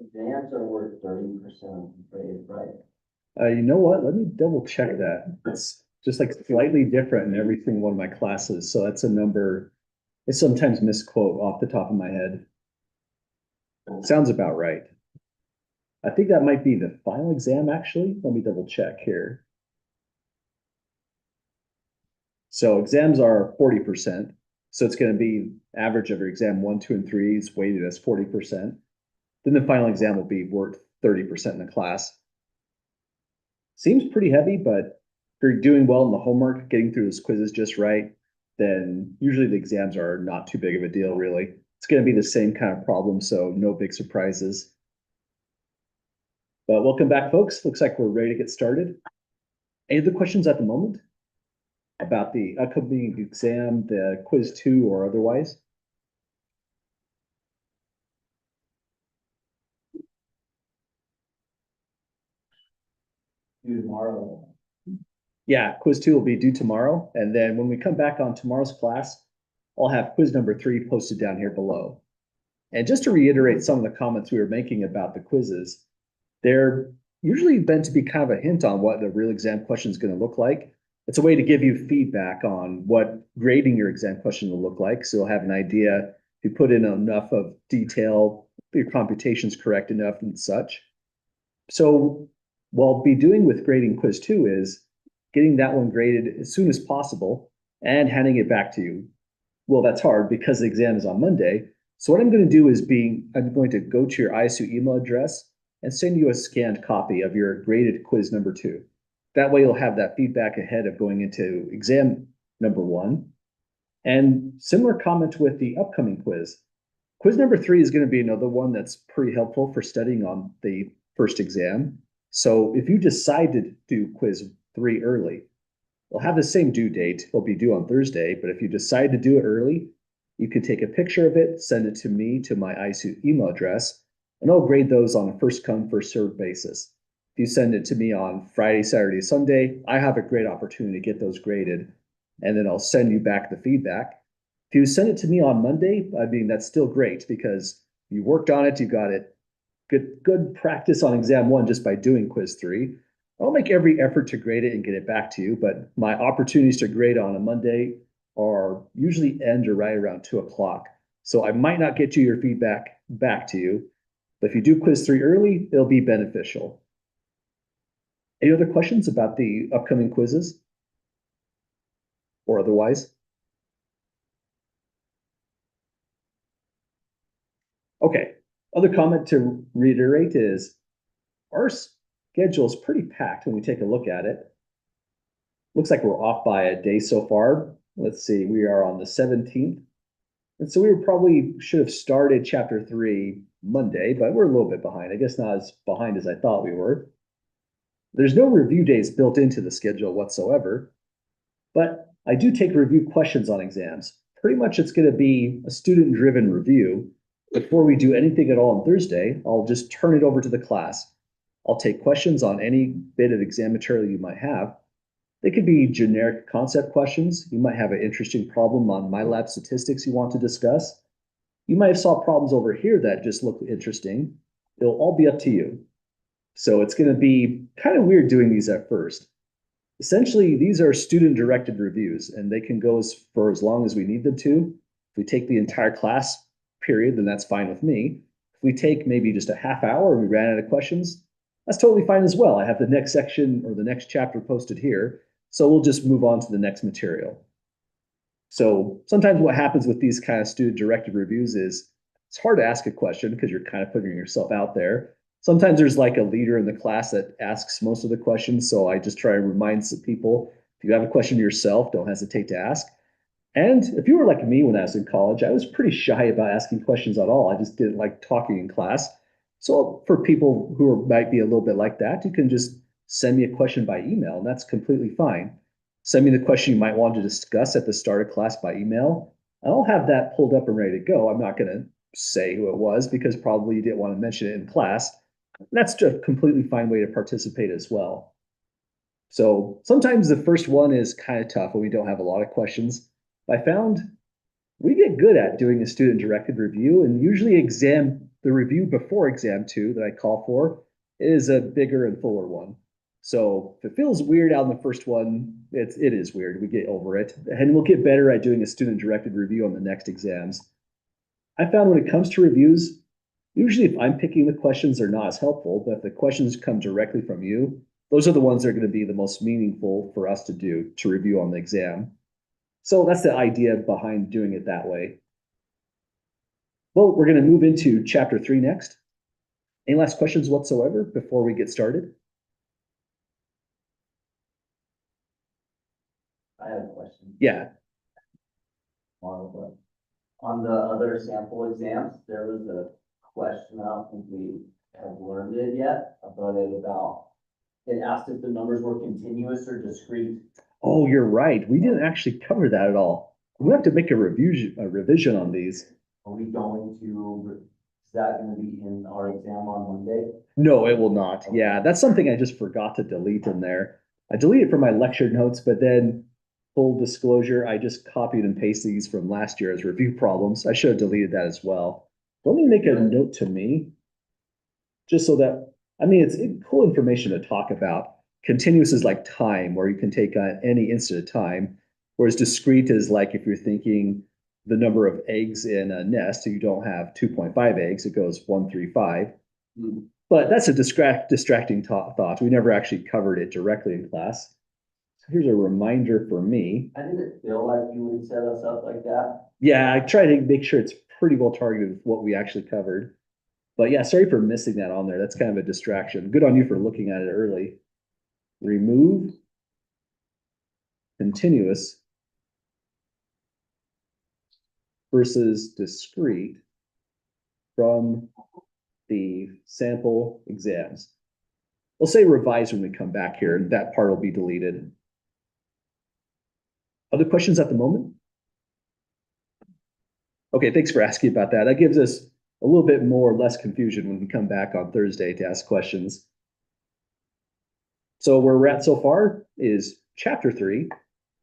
Exams are worth 30% grade, right? You know what? Let me double check that. It's just like slightly different in every single one of my classes. So that's a number. I sometimes misquote off the top of my head. Sounds about right. I think that might be the final exam, actually. Let me double check here. So exams are 40%. So it's going to be average of your exam one, two, and three is weighted as 40%. Then the final exam will be worth 30% in the class. Seems pretty heavy, but if you're doing well in the homework, getting through those quizzes just right, then usually the exams are not too big of a deal, really. It's going to be the same kind of problem, so no big surprises. But welcome back, folks. Looks like we're ready to get started. Any other questions at the moment about the upcoming exam, the quiz 2 or otherwise? Due tomorrow. Yeah, quiz 2 will be due tomorrow. And then when we come back on tomorrow's class, I'll have quiz number 3 posted down here below. And just to reiterate some of the comments we were making about the quizzes, they're usually meant to be kind of a hint on what the real exam question is going to look like. It's a way to give you feedback on what grading your exam question will look like. So you'll have an idea if you put in enough of detail, your computation's correct enough and such. So what I'll be doing with grading quiz 2 is getting that one graded as soon as possible and handing it back to you. Well, that's hard because the exam is on Monday. So what I'm going to do is I'm going to go to your ISU email address and send you a scanned copy of your graded quiz number 2. That way you'll have that feedback ahead of going into exam number 1. And similar comment with the upcoming quiz. Quiz number 3 is going to be another one that's pretty helpful for studying on the first exam. So if you decide to do quiz 3 early, it'll have the same due date. It'll be due on Thursday, but if you decide to do it early, you can take a picture of it, send it to me to my ISU email address, and I'll grade those on a first come, first served basis. If you send it to me on Friday, Saturday, Sunday, I have a great opportunity to get those graded, and then I'll send you back the feedback. If you send it to me on Monday, I mean, that's still great because you worked on it, you got it. Good practice on exam 1 just by doing quiz 3. I'll make every effort to grade it and get it back to you, but my opportunities to grade on a Monday are usually end or right around 2 o'clock. So I might not get you your feedback back to you, but if you do quiz 3 early, it'll be beneficial. Any other questions about the upcoming quizzes or otherwise? Okay, other comment to reiterate is our schedule is pretty packed when we take a look at it. Looks like we're off by a day so far. Let's see, we are on the 17th. And so we probably should have started chapter 3 Monday, but we're a little bit behind. I guess not as behind as I thought we were. There's no review days built into the schedule whatsoever, but I do take review questions on exams. Pretty much it's going to be a student-driven review. Before we do anything at all on Thursday, I'll just turn it over to the class. I'll take questions on any bit of exam material you might have. They could be generic concept questions. You might have an interesting problem on MyLab statistics you want to discuss. You might have saw problems over here that just look interesting. It'll all be up to you. So it's going to be kind of weird doing these at first. Essentially, these are student-directed reviews, and they can go for as long as we need them to. If we take the entire class period, then that's fine with me. If we take maybe just a half hour and we ran out of questions, that's totally fine as well. I have the next section or the next chapter posted here, so we'll just move on to the next material. So sometimes what happens with these kind of student-directed reviews is it's hard to ask a question because you're kind of putting yourself out there. Sometimes there's like a leader in the class that asks most of the questions, so I just try to remind some people, if you have a question yourself, don't hesitate to ask. And if you were like me when I was in college, I was pretty shy about asking questions at all. I just didn't like talking in class. So for people who might be a little bit like that, you can just send me a question by email, and that's completely fine. Send me the question you might want to discuss at the start of class by email. I'll have that pulled up and ready to go. I'm not going to say who it was because probably you didn't want to mention it in class. That's just a completely fine way to participate as well. So sometimes the first one is kind of tough when we don't have a lot of questions. I found we get good at doing a student directed review, and usually exam the review before exam two that I call for is a bigger and fuller one. So if it feels weird out in the first one, it is weird. We get over it. And we'll get better at doing a student-directed review on the next exams. I found when it comes to reviews, usually if I'm picking the questions, they're not as helpful, but if the questions come directly from you, those are the ones that are going to be the most meaningful for us to do to review on the exam. So that's the idea behind doing it that way. Well, we're going to move into chapter 3 next. Any last questions whatsoever before we get started? I have a question. Yeah. On the other sample exams, there was a question, I don't think we have learned it yet, it asked if the numbers were continuous or discrete. Oh, you're right. We didn't actually cover that at all. We have to make a revision on these. Are we going to, is that gonna be in our exam on Monday? No, it will not. Yeah, that's something I just forgot to delete in there. I deleted from my lecture notes, but then full disclosure, I just copied and pasted these from last year as review problems. I should have deleted that as well. Let me make a note to me, just so that, I mean, it's cool information to talk about. Continuous is like time, where you can take any instant of time, whereas discrete is like if you're thinking the number of eggs in a nest, so you don't have 2.5 eggs, it goes 1, 3, 5. But that's a distracting thought. We never actually covered it directly in class. So here's a reminder for me. I didn't feel like you would set us up like that. Yeah, I try to make sure it's pretty well targeted with what we actually covered. But yeah, sorry for missing that on there. That's kind of a distraction. Good on you for looking at it early. Remove continuous versus discrete from the sample exams. We'll say revise when we come back here, and that part will be deleted. Other questions at the moment? Okay, thanks for asking about that. That gives us a little bit more less confusion when we come back on Thursday to ask questions. So where we're at so far is chapter 3.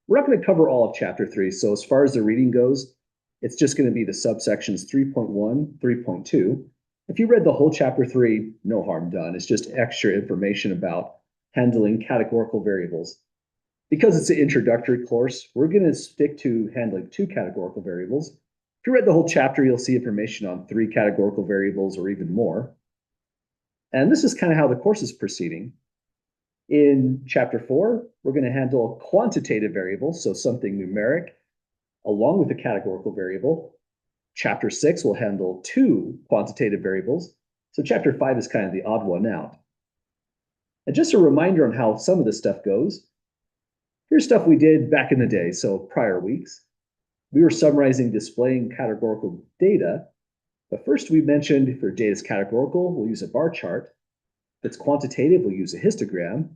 We're not going to cover all of chapter 3. So as far as the reading goes, it's just going to be the subsections 3.1, 3.2. If you read the whole chapter 3, no harm done. It's just extra information about handling categorical variables. Because it's an introductory course, we're going to stick to handling 2 categorical variables. If you read the whole chapter, you'll see information on 3 categorical variables or even more. And this is kind of how the course is proceeding. In chapter 4, we're going to handle quantitative variables, so something numeric, along with a categorical variable. Chapter 6 will handle 2 quantitative variables. So chapter 5 is kind of the odd one out. And just a reminder on how some of this stuff goes. Here's stuff we did back in the day, so prior weeks. We were summarizing displaying categorical data. But first we mentioned if your data is categorical, we'll use a bar chart. If it's quantitative, we'll use a histogram.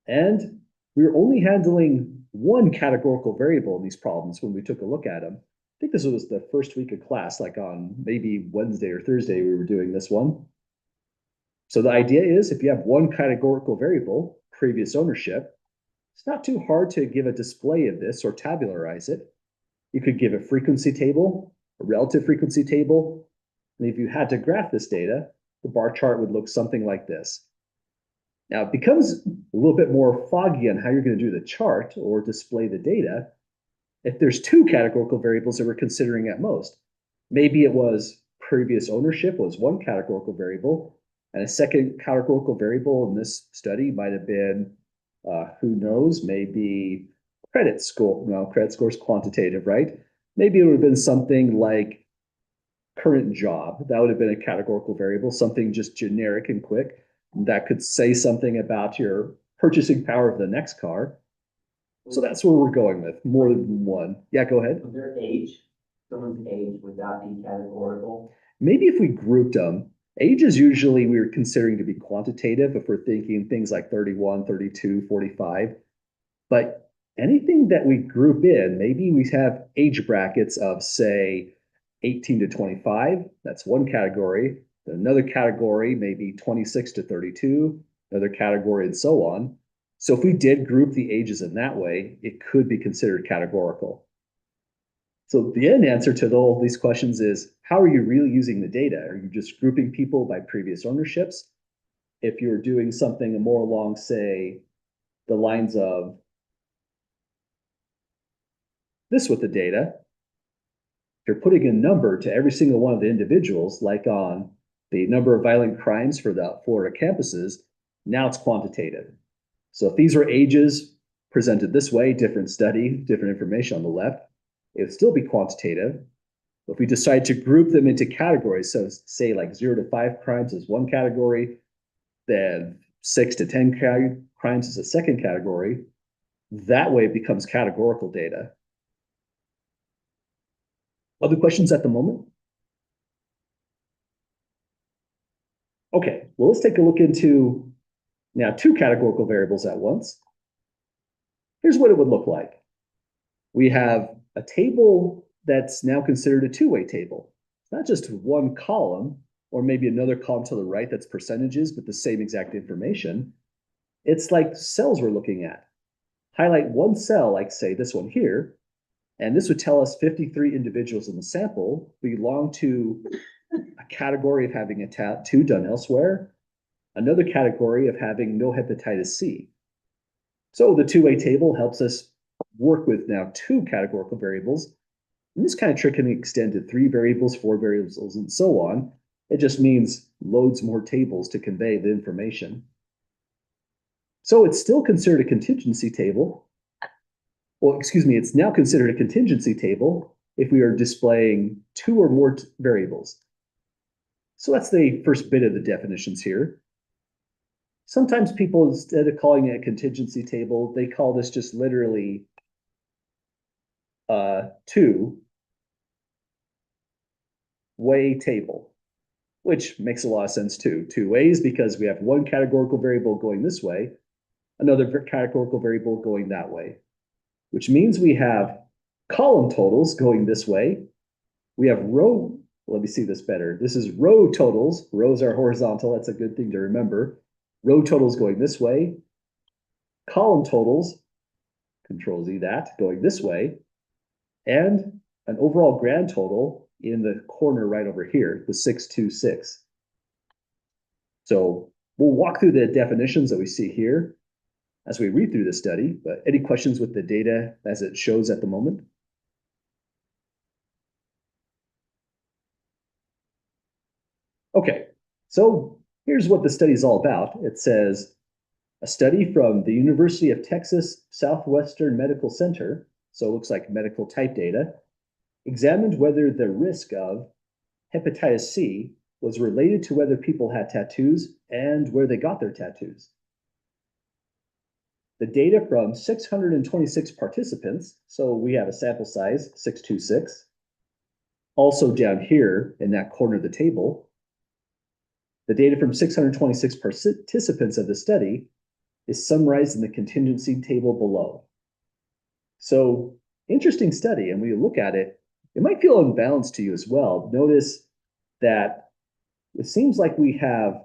And we were only handling 1 categorical variable in these problems when we took a look at them. I think this was the first week of class, like on maybe Wednesday or Thursday, we were doing this one. So the idea is if you have 1 categorical variable, previous ownership, it's not too hard to give a display of this or tabularize it. You could give a frequency table, a relative frequency table. And if you had to graph this data, the bar chart would look something like this. Now it becomes a little bit more foggy on how you're going to do the chart or display the data if there's 2 categorical variables that we're considering at most. Maybe it was previous ownership was 1 categorical variable, and a second categorical variable in this study might have been, who knows, maybe credit score. No, credit score is quantitative, right? Maybe it would have been something like current job. That would have been a categorical variable, something just generic and quick. That could say something about your purchasing power of the next car. So that's where we're going with, more than 1. Yeah, go ahead. Was there age? Someone's age, would that be categorical? Maybe if we grouped them, age is usually we're considering to be quantitative if we're thinking things like 31, 32, 45. But anything that we group in, maybe we have age brackets of, say, 18 to 25. That's 1 category. Another category, maybe 26 to 32, another category, and so on. So if we did group the ages in that way, it could be considered categorical. So the end answer to all these questions is, how are you really using the data? Are you just grouping people by previous ownerships? If you're doing something more along, say, the lines of this with the data, you're putting a number to every single one of the individuals, like on the number of violent crimes for the Florida campuses, now it's quantitative. So if these were ages presented this way, different study, different information on the left, it would still be quantitative. If we decide to group them into categories, so say like 0 to 5 crimes is one category, then 6 to 10 crimes is a second category, that way it becomes categorical data. Other questions at the moment? Okay, well, let's take a look into now 2 categorical variables at once. Here's what it would look like. We have a table that's now considered a two-way table. It's not just one column, or maybe another column to the right that's percentages, but the same exact information. It's like cells we're looking at. Highlight one cell, like say this one here, and this would tell us 53 individuals in the sample belong to a category of having a tattoo done elsewhere, another category of having no hepatitis C. So the two-way table helps us work with now 2 categorical variables. And this kind of trick can extend to 3 variables, 4 variables, and so on. It just means loads more tables to convey the information. So it's still considered a contingency table. Well, excuse me, it's now considered a contingency table if we are displaying 2 or more variables. So that's the first bit of the definitions here. Sometimes people, instead of calling it a contingency table, they call this just literally a two-way table, which makes a lot of sense too. 2 ways because we have one categorical variable going this way, another categorical variable going that way, which means we have column totals going this way. We have row, let me see this better. This is row totals. Rows are horizontal. That's a good thing to remember. Row totals going this way. Column totals, Control Z that, going this way. And an overall grand total in the corner right over here, the 626. So we'll walk through the definitions that we see here as we read through the study, but any questions with the data as it shows at the moment? Okay, so here's what the study is all about. It says, a study from the University of Texas Southwestern Medical Center, so it looks like medical type data, examined whether the risk of hepatitis C was related to whether people had tattoos and where they got their tattoos. The data from 626 participants, so we have a sample size, 626. Also down here in that corner of the table, the data from 626 participants of the study is summarized in the contingency table below. So interesting study, and when you look at it, it might feel unbalanced to you as well. Notice that it seems like we have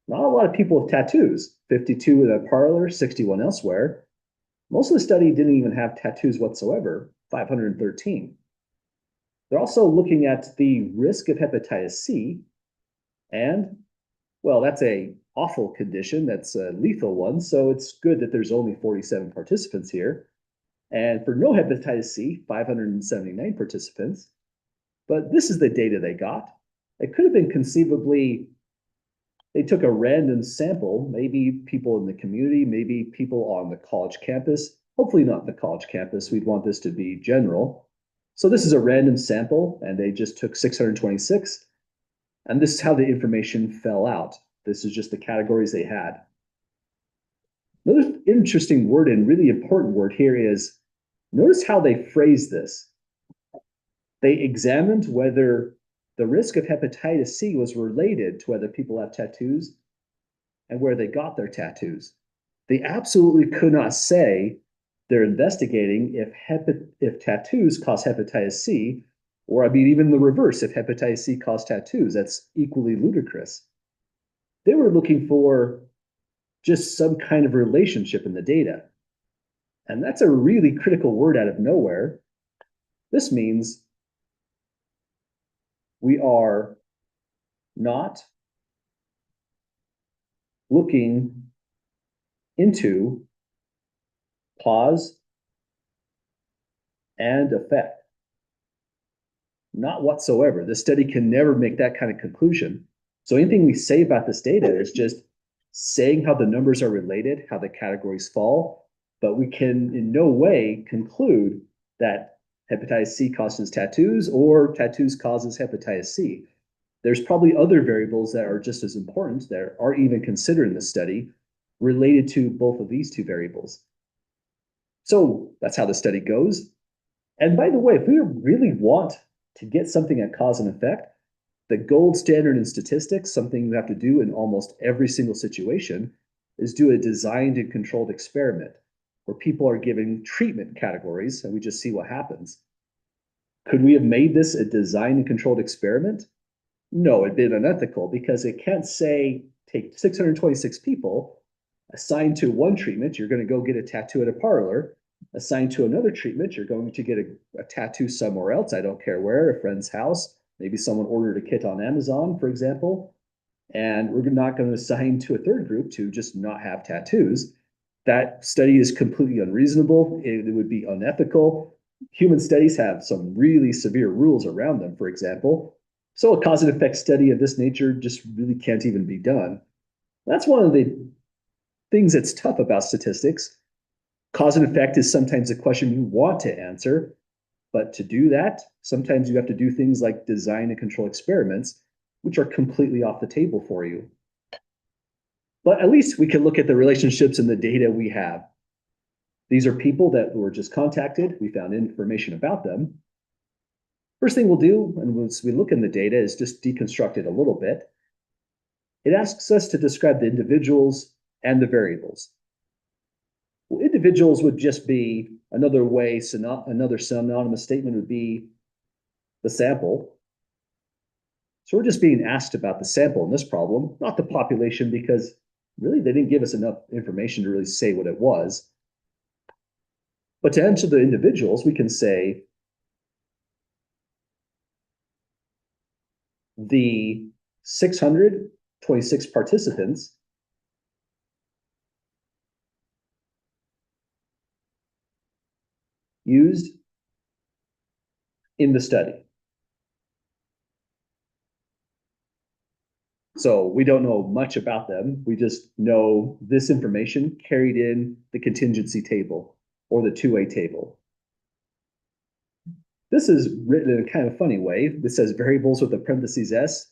not a lot of people with tattoos, 52 in a parlor, 61 elsewhere. Most of the study didn't even have tattoos whatsoever, 513. They're also looking at the risk of hepatitis C, and well, that's a awful condition. That's a lethal one. So it's good that there's only 47 participants here. And for no hepatitis C, 579 participants. But this is the data they got. It could have been conceivably, they took a random sample, maybe people in the community, maybe people on the college campus. Hopefully not the college campus. We'd want this to be general. So this is a random sample, and they just took 626. And this is how the information fell out. This is just the categories they had. Another interesting word and really important word here is, notice how they phrase this. They examined whether the risk of hepatitis C was related to whether people have tattoos and where they got their tattoos. They absolutely could not say they're investigating if tattoos cause hepatitis C, or I mean, even the reverse, if hepatitis C caused tattoos. That's equally ludicrous. They were looking for just some kind of relationship in the data. And that's a really critical word out of nowhere. This means we are not looking into cause and effect. Not whatsoever. The study can never make that kind of conclusion. So anything we say about this data is just saying how the numbers are related, how the categories fall, but we can in no way conclude that hepatitis C causes tattoos or tattoos causes hepatitis C. There's probably other variables that are just as important that aren't even considered in the study related to both of these two variables. So that's how the study goes. And by the way, if we really want to get something at cause and effect, the gold standard in statistics, something you have to do in almost every single situation, is do a designed and controlled experiment where people are given treatment categories and we just see what happens. Could we have made this a designed and controlled experiment? No, it'd been unethical because it can't say take 626 people, assigned to one treatment, you're going to go get a tattoo at a parlor, assigned to another treatment, you're going to get a tattoo somewhere else, I don't care where, a friend's house, maybe someone ordered a kit on Amazon, for example, and we're not going to assign to a third group to just not have tattoos. That study is completely unreasonable. It would be unethical. Human studies have some really severe rules around them, for example. So a cause and effect study of this nature just really can't even be done. That's one of the things that's tough about statistics. Cause and effect is sometimes a question you want to answer, but to do that, sometimes you have to do things like design and control experiments, which are completely off the table for you. But at least we can look at the relationships and the data we have. These are people that were just contacted. We found information about them. First thing we'll do, and once we look in the data, is just deconstruct it a little bit. It asks us to describe the individuals and the variables. Well, individuals would just be another way, another synonymous statement would be the sample. So we're just being asked about the sample in this problem, not the population, because really they didn't give us enough information to really say what it was. But to answer the individuals, we can say the 626 participants used in the study. So we don't know much about them. We just know this information carried in the contingency table or the 2A table. This is written in a kind of funny way. This says variables with the parentheses S.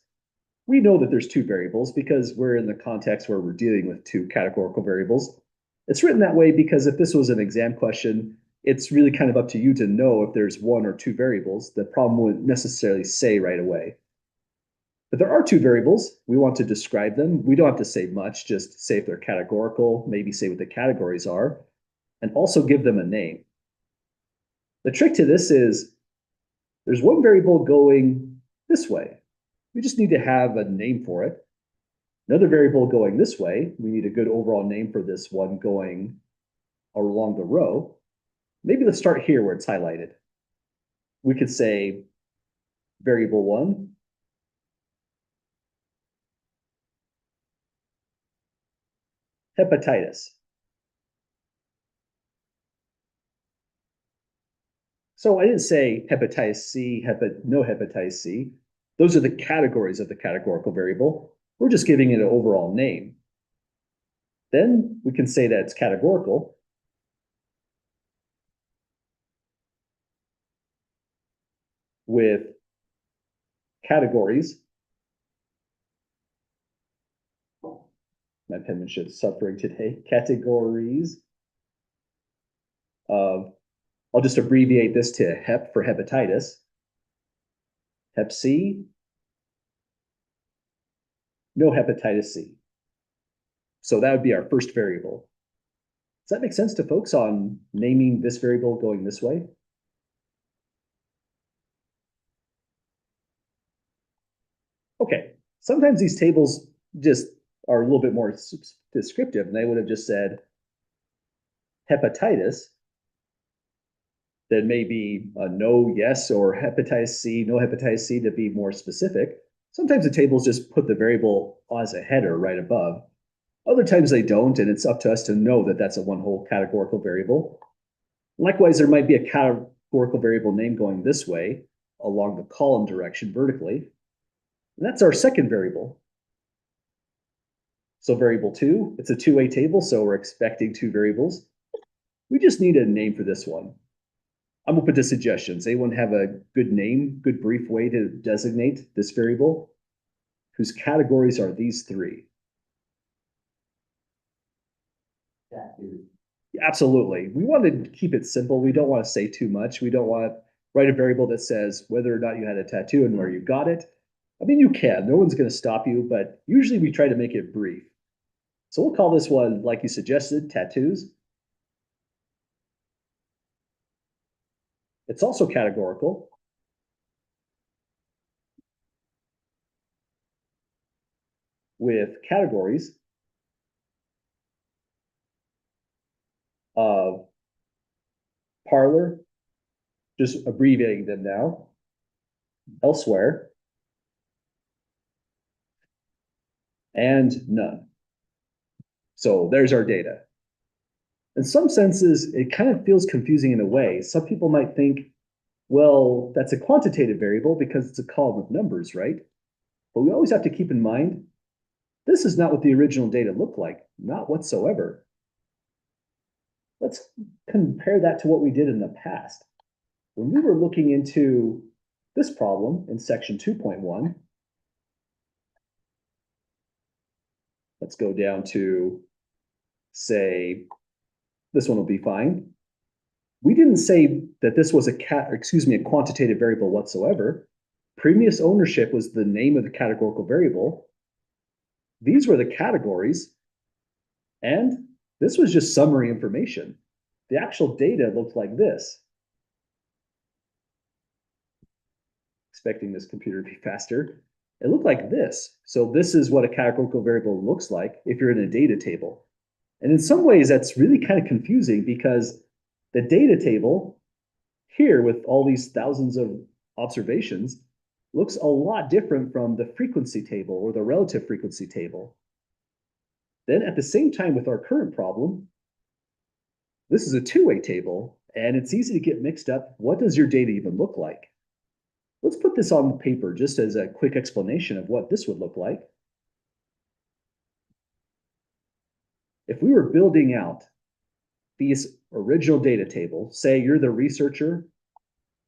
We know that there's two variables because we're in the context where we're dealing with two categorical variables. It's written that way because if this was an exam question, it's really kind of up to you to know if there's one or two variables. The problem wouldn't necessarily say right away. But there are two variables. We want to describe them. We don't have to say much, just say if they're categorical, maybe say what the categories are, and also give them a name. The trick to this is there's one variable going this way. We just need to have a name for it. Another variable going this way, we need a good overall name for this one going along the row. Maybe let's start here where it's highlighted. We could say variable one, hepatitis. So I didn't say hepatitis C, no hepatitis C. Those are the categories of the categorical variable. We're just giving it an overall name. Then we can say that it's categorical. With categories. My penmanship's suffering today. Categories of, I'll just abbreviate this to hep for hepatitis. Hep C, no hepatitis C. So that would be our first variable. Does that make sense to folks on naming this variable going this way? Okay, sometimes these tables just are a little bit more descriptive, and they would have just said hepatitis then maybe a no, yes, or hepatitis C, no hepatitis C to be more specific. Sometimes the tables just put the variable as a header right above. Other times they don't, and it's up to us to know that that's a one whole categorical variable. Likewise, there might be a categorical variable name going this way along the column direction vertically. And that's our second variable. So variable 2, it's a two-way table, so we're expecting two variables. We just need a name for this one. I'm open to suggestions. Anyone have a good name, good brief way to designate this variable whose categories are these three? Tattoo. Absolutely. We want to keep it simple. We don't want to say too much. We don't want to write a variable that says whether or not you had a tattoo and where you got it. I mean, you can. No one's going to stop you, but usually we try to make it brief. So we'll call this one, like you suggested, tattoos. It's also categorical. With categories of parlor, just abbreviating them now, elsewhere, and none. So there's our data. In some senses, it kind of feels confusing in a way. Some people might think, well, that's a quantitative variable because it's a column of numbers, right? But we always have to keep in mind, this is not what the original data looked like, not whatsoever. Let's compare that to what we did in the past. When we were looking into this problem in section 2.1, let's go down to, say, this one will be fine. We didn't say that this was a quantitative variable whatsoever. Previous ownership was the name of the categorical variable. These were the categories, and this was just summary information. The actual data looked like this. Expecting this computer to be faster. It looked like this. So this is what a categorical variable looks like if you're in a data table. And in some ways, that's really kind of confusing because the data table here with all these thousands of observations looks a lot different from the frequency table or the relative frequency table. Then at the same time with our current problem, this is a two-way table, and it's easy to get mixed up. What does your data even look like? Let's put this on paper just as a quick explanation of what this would look like. If we were building out these original data tables, say you're the researcher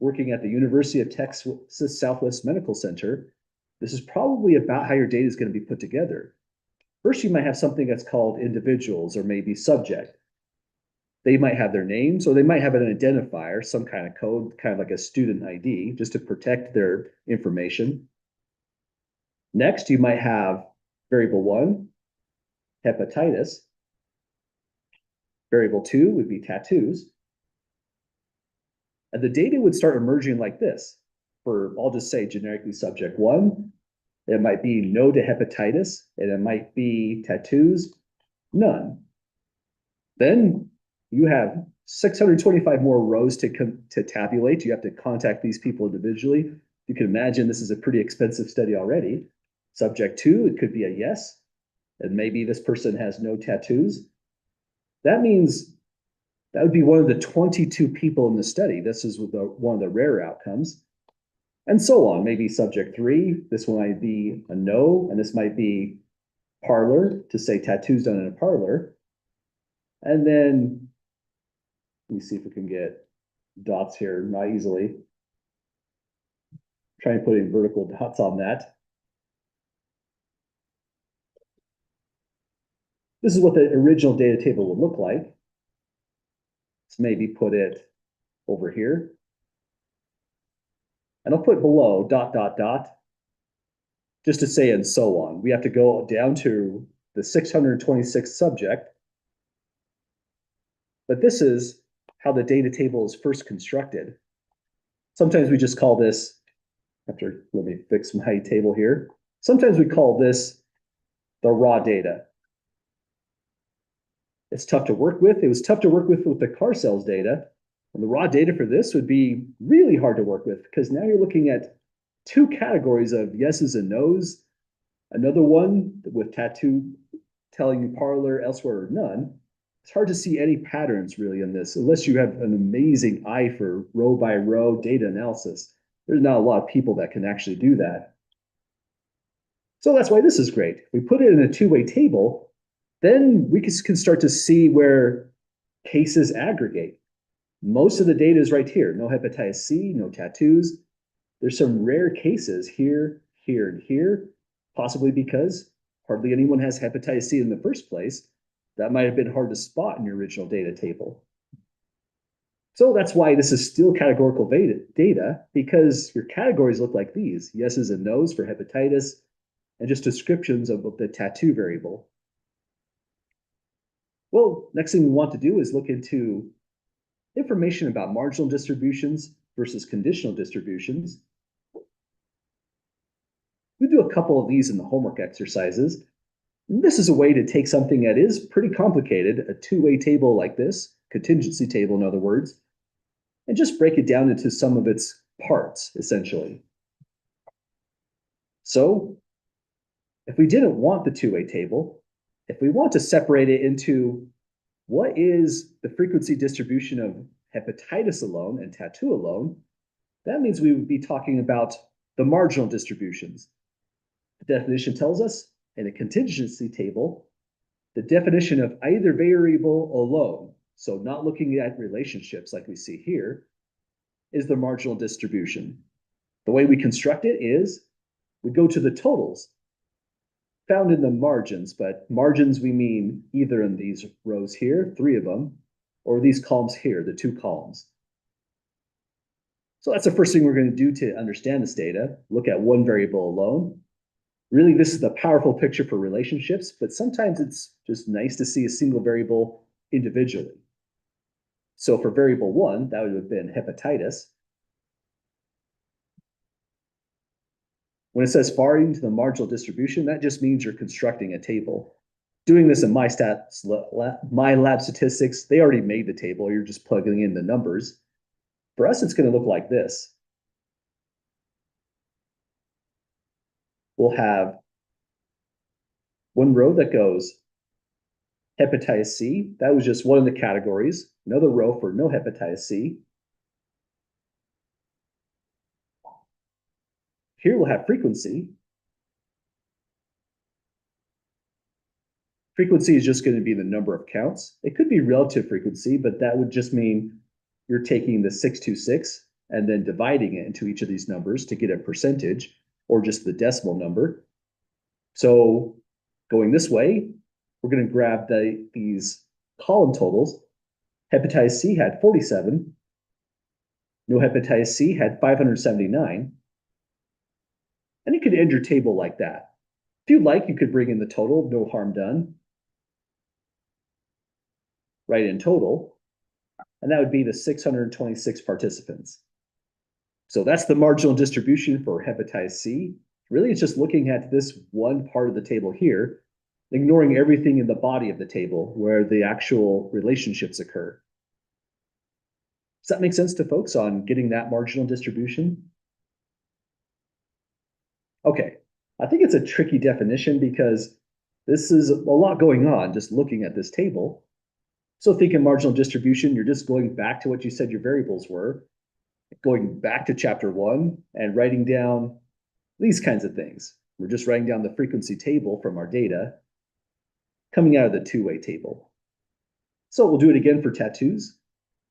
working at the University of Texas Southwest Medical Center, this is probably about how your data is going to be put together. First, you might have something that's called individuals or maybe subject. They might have their names or they might have an identifier, some kind of code, kind of like a student ID, just to protect their information. Next, you might have variable 1, hepatitis. Variable 2 would be tattoos. And the data would start emerging like this. For, I'll just say generically subject 1, it might be no to hepatitis, and it might be tattoos, none. Then you have 625 more rows to tabulate. You have to contact these people individually. You can imagine this is a pretty expensive study already. Subject 2, it could be a yes, and maybe this person has no tattoos. That means that would be one of the 22 people in the study. This is one of the rare outcomes. And so on. Maybe subject 3, this one might be a no, and this might be parlor, to say tattoos done in a parlor. And then, let me see if we can get dots here, not easily. Try and put in vertical dots on that. This is what the original data table would look like. Let's maybe put it over here. And I'll put below dot, dot, dot, just to say and so on. We have to go down to the 626th subject. But this is how the data table is first constructed. Sometimes we just call this, let me fix my table here. Sometimes we call this the raw data. It's tough to work with. It was tough to work with the car sales data. And the raw data for this would be really hard to work with because now you're looking at two categories of yeses and nos, another one with tattoo telling you parlor, elsewhere, or none. It's hard to see any patterns really in this unless you have an amazing eye for row by row data analysis. There's not a lot of people that can actually do that. So that's why this is great. If we put it in a two-way table, then we can start to see where cases aggregate. Most of the data is right here. No hepatitis C, no tattoos. There's some rare cases here, here, and here, possibly because hardly anyone has hepatitis C in the first place. That might have been hard to spot in your original data table. So that's why this is still categorical data, because your categories look like these: yeses and nos for hepatitis, and just descriptions of the tattoo variable. Well, next thing we want to do is look into information about marginal distributions versus conditional distributions. We do a couple of these in the homework exercises. This is a way to take something that is pretty complicated, a two-way table like this, contingency table in other words, and just break it down into some of its parts, essentially. So if we didn't want the two-way table, if we want to separate it into what is the frequency distribution of hepatitis alone and tattoo alone, that means we would be talking about the marginal distributions. The definition tells us in a contingency table, the definition of either variable alone, so not looking at relationships like we see here, is the marginal distribution. The way we construct it is we go to the totals found in the margins, but margins we mean either in these rows here, 3 of them, or these columns here, the 2 columns. So that's the first thing we're going to do to understand this data, look at one variable alone. Really, this is the powerful picture for relationships, but sometimes it's just nice to see a single variable individually. So for variable 1, that would have been hepatitis. When it says far into the marginal distribution, that just means you're constructing a table. Doing this in MyLab Statistics, they already made the table. You're just plugging in the numbers. For us, it's going to look like this. We'll have one row that goes hepatitis C. That was just one of the categories. Another row for no hepatitis C. Here we'll have frequency. Frequency is just going to be the number of counts. It could be relative frequency, but that would just mean you're taking the 626 and then dividing it into each of these numbers to get a percentage or just the decimal number. So going this way, we're going to grab these column totals. Hepatitis C had 47. No hepatitis C had 579. And you could end your table like that. If you'd like, you could bring in the total, no harm done. Write in total, and that would be the 626 participants. So that's the marginal distribution for hepatitis C. Really, it's just looking at this one part of the table here, ignoring everything in the body of the table where the actual relationships occur. Does that make sense to folks on getting that marginal distribution? Okay, I think it's a tricky definition because this is a lot going on just looking at this table. So thinking marginal distribution, you're just going back to what you said your variables were, going back to chapter 1 and writing down these kinds of things. We're just writing down the frequency table from our data coming out of the two-way table. So we'll do it again for tattoos.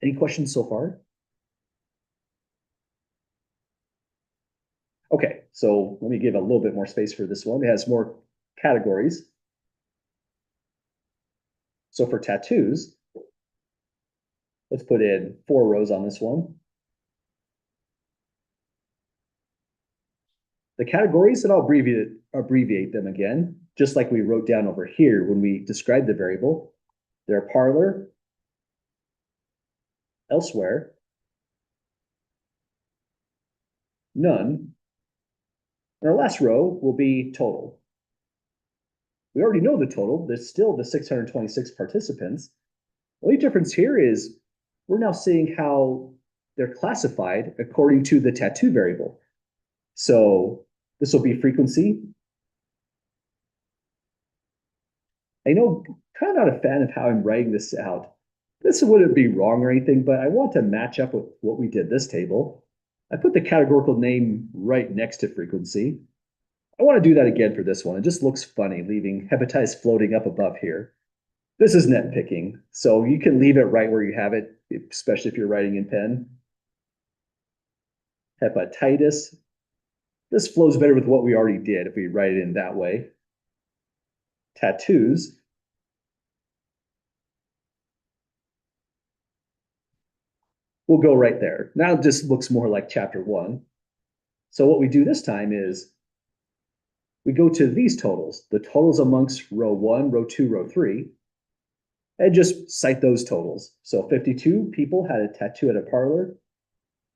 Any questions so far? Okay, so let me give a little bit more space for this one. It has more categories. So for tattoos, let's put in 4 rows on this one. The categories, and I'll abbreviate them again, just like we wrote down over here when we described the variable. They're parlor, elsewhere, none, and our last row will be total. We already know the total. There's still the 626 participants. The only difference here is we're now seeing how they're classified according to the tattoo variable. So this will be frequency. I know, kind of not a fan of how I'm writing this out. This wouldn't be wrong or anything, but I want to match up with what we did this table. I put the categorical name right next to frequency. I want to do that again for this one. It just looks funny, leaving hepatitis floating up above here. This is nitpicking, so you can leave it right where you have it, especially if you're writing in pen. Hepatitis. This flows better with what we already did if we write it in that way. Tattoos. We'll go right there. Now it just looks more like chapter 1. So what we do this time is we go to these totals, the totals amongst row 1, row 2, row 3, and just cite those totals. So 52 people had a tattoo at a parlor,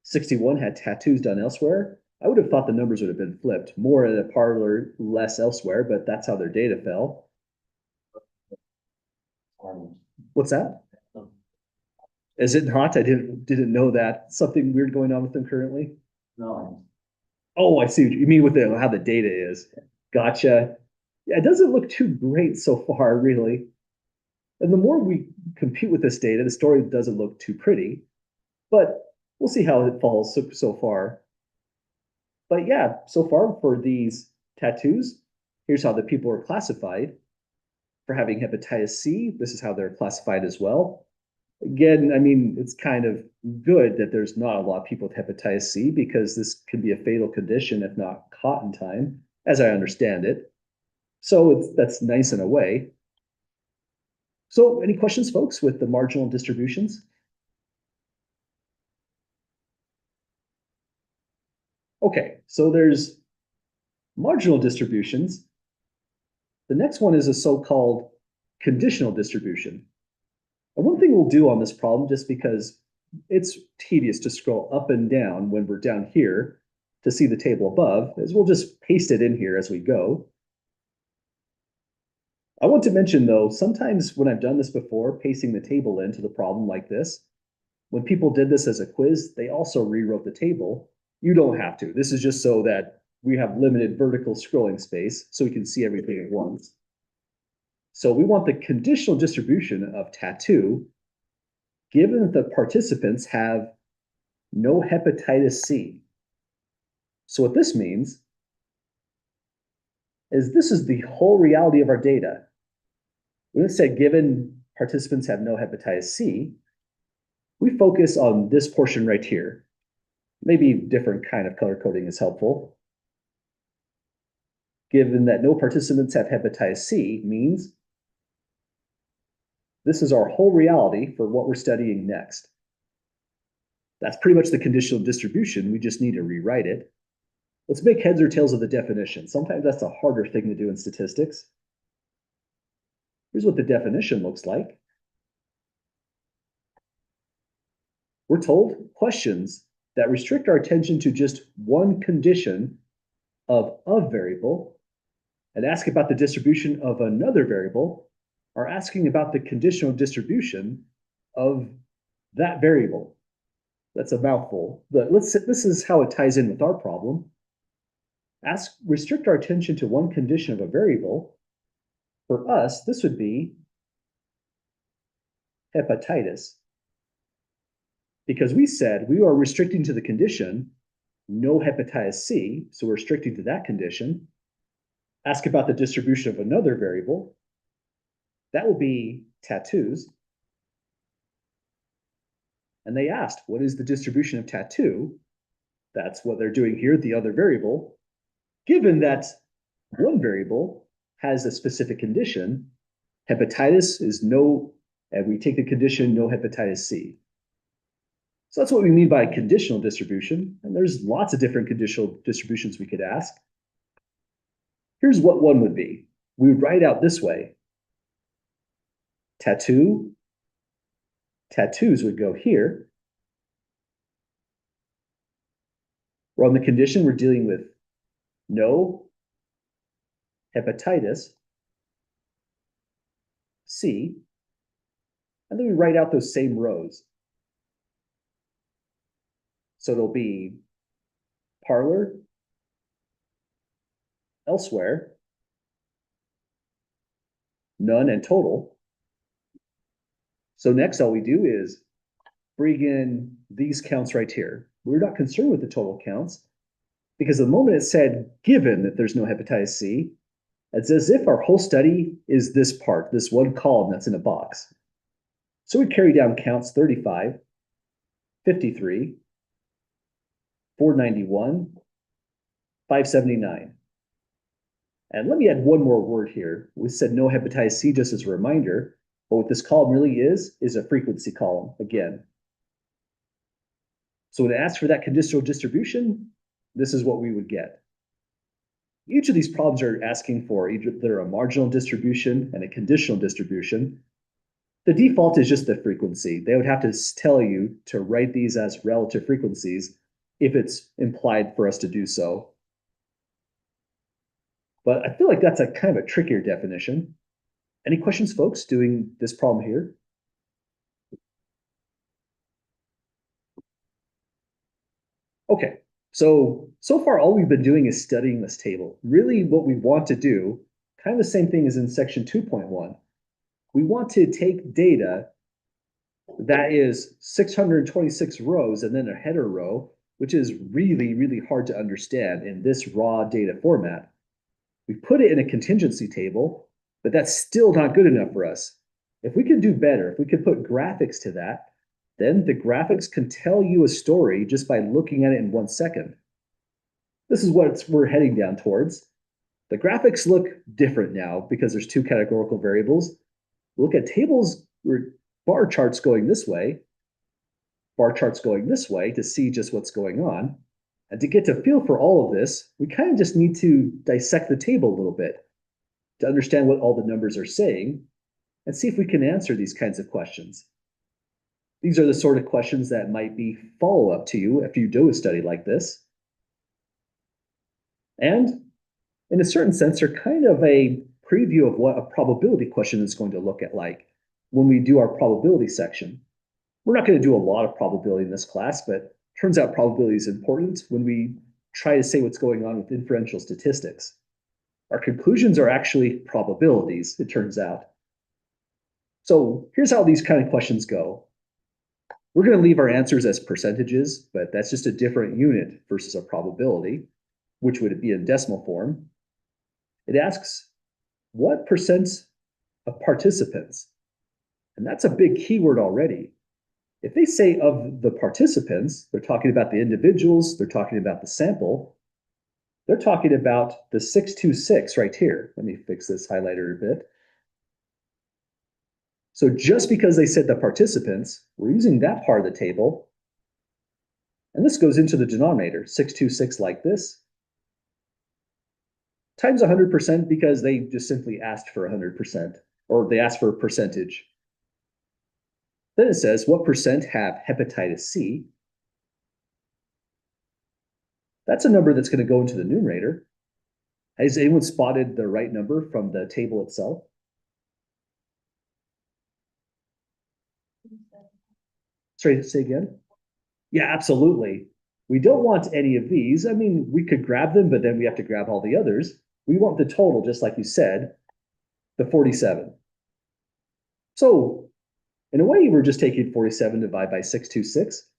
61 had tattoos done elsewhere. I would have thought the numbers would have been flipped, more at a parlor, less elsewhere, but that's how their data fell. What's that? Is it not? I didn't know that. Something weird going on with them currently? No. Oh, I see what you mean with how the data is. Gotcha. Yeah, it doesn't look too great so far, really. And the more we compute with this data, the story doesn't look too pretty, but we'll see how it falls so far. But yeah, so far for these tattoos, here's how the people are classified. For having hepatitis C, this is how they're classified as well. Again, I mean, it's kind of good that there's not a lot of people with hepatitis C because this can be a fatal condition if not caught in time, as I understand it. So that's nice in a way. So any questions, folks, with the marginal distributions? Okay, so there's marginal distributions. The next one is a so-called conditional distribution. And one thing we'll do on this problem, just because it's tedious to scroll up and down when we're down here to see the table above, is we'll just paste it in here as we go. I want to mention though, sometimes when I've done this before, pasting the table into the problem like this, when people did this as a quiz, they also rewrote the table. You don't have to. This is just so that we have limited vertical scrolling space so we can see everything at once. So we want the conditional distribution of tattoo given that the participants have no hepatitis C. So what this means is this is the whole reality of our data. When it said given participants have no hepatitis C, we focus on this portion right here. Maybe different kind of color coding is helpful. Given that no participants have hepatitis C means this is our whole reality for what we're studying next. That's pretty much the conditional distribution. We just need to rewrite it. Let's make heads or tails of the definition. Sometimes that's a harder thing to do in statistics. Here's what the definition looks like. We're told questions that restrict our attention to just one condition of a variable and ask about the distribution of another variable are asking about the conditional distribution of that variable. That's a mouthful, but this is how it ties in with our problem. Restrict our attention to one condition of a variable. For us, this would be hepatitis. Because we said we are restricting to the condition no hepatitis C, so we're restricting to that condition. Ask about the distribution of another variable. That will be tattoos. And they asked, what is the distribution of tattoo? That's what they're doing here, the other variable. Given that one variable has a specific condition, hepatitis is no, and we take the condition no hepatitis C. So that's what we mean by conditional distribution. And there's lots of different conditional distributions we could ask. Here's what one would be. We would write out this way. Tattoos would go here. We're on the condition we're dealing with no hepatitis C. And then we write out those same rows. So it'll be Parlor, elsewhere, none, and total. So next, all we do is bring in these counts right here. We're not concerned with the total counts because the moment it said, given that there's no hepatitis C, it's as if our whole study is this part, this one column that's in a box. So we carry down counts 35, 53, 491, 579. And let me add one more word here. We said no hepatitis C just as a reminder, but what this column really is a frequency column again. So when it asks for that conditional distribution, this is what we would get. Each of these problems are asking for either a marginal distribution and a conditional distribution. The default is just the frequency. They would have to tell you to write these as relative frequencies if it's implied for us to do so. But I feel like that's a kind of a trickier definition. Any questions, folks, doing this problem here? Okay, so far all we've been doing is studying this table. Really what we want to do, kind of the same thing as in section 2.1. We want to take data that is 626 rows and then a header row, which is really, really hard to understand in this raw data format. We put it in a contingency table, but that's still not good enough for us. If we could do better, if we could put graphics to that, then the graphics can tell you a story just by looking at it in 1 second. This is what we're heading down towards. The graphics look different now because there's two categorical variables. Look at tables where bar charts going this way, bar charts going this way to see just what's going on. And to get a feel for all of this, we kind of just need to dissect the table a little bit to understand what all the numbers are saying and see if we can answer these kinds of questions. These are the sort of questions that might be follow-up to you if you do a study like this. And in a certain sense, they're kind of a preview of what a probability question is going to look at like when we do our probability section. We're not going to do a lot of probability in this class, but turns out probability is important when we try to say what's going on with inferential statistics. Our conclusions are actually probabilities, it turns out. So here's how these kind of questions go. We're going to leave our answers as percentages, but that's just a different unit versus a probability, which would be in decimal form. It asks, what percent of participants? And that's a big keyword already. If they say of the participants, they're talking about the individuals, they're talking about the sample, they're talking about the 626 right here. Let me fix this highlighter a bit. So just because they said the participants, we're using that part of the table. And this goes into the denominator, 626 like this, times 100% because they just simply asked for 100%, or they asked for a percentage. Then it says, what percent have hepatitis C? That's a number that's going to go into the numerator. Has anyone spotted the right number from the table itself? Sorry, say again? Yeah, absolutely. We don't want any of these. I mean, we could grab them, but then we have to grab all the others. We want the total, just like you said, the 47. So in a way, we're just taking 47 divided by 626.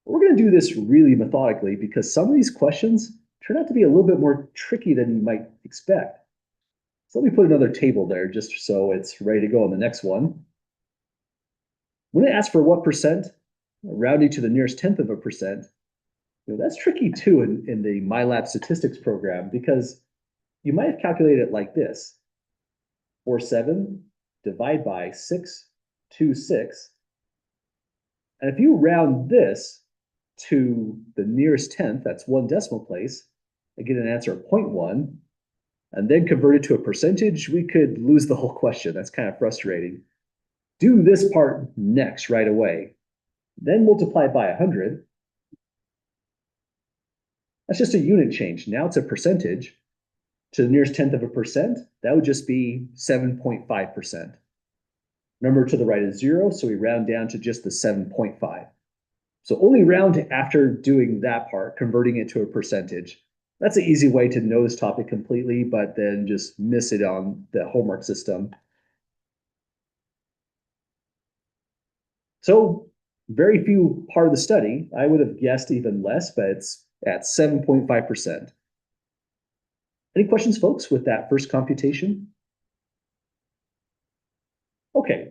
We're going to do this really methodically because some of these questions turn out to be a little bit more tricky than you might expect. So let me put another table there just so it's ready to go on the next one. When it asks for what percent, rounding to the nearest tenth of a percent, that's tricky too in the MyLab statistics program because you might have calculated it like this. 47 divided by 626. And if you round this to the nearest tenth, that's 1 decimal place, I get an answer of 0.1, and then convert it to a percentage, we could lose the whole question. That's kind of frustrating. Do this part next right away. Then multiply by 100. That's just a unit change. Now it's a percentage. To the nearest tenth of a percent, that would just be 7.5%. Number to the right is 0, so we round down to just the 7.5. So only round after doing that part, converting it to a percentage. That's an easy way to know this topic completely, but then just miss it on the homework system. So very few part of the study. I would have guessed even less, but it's at 7.5%. Any questions, folks, with that first computation? Okay.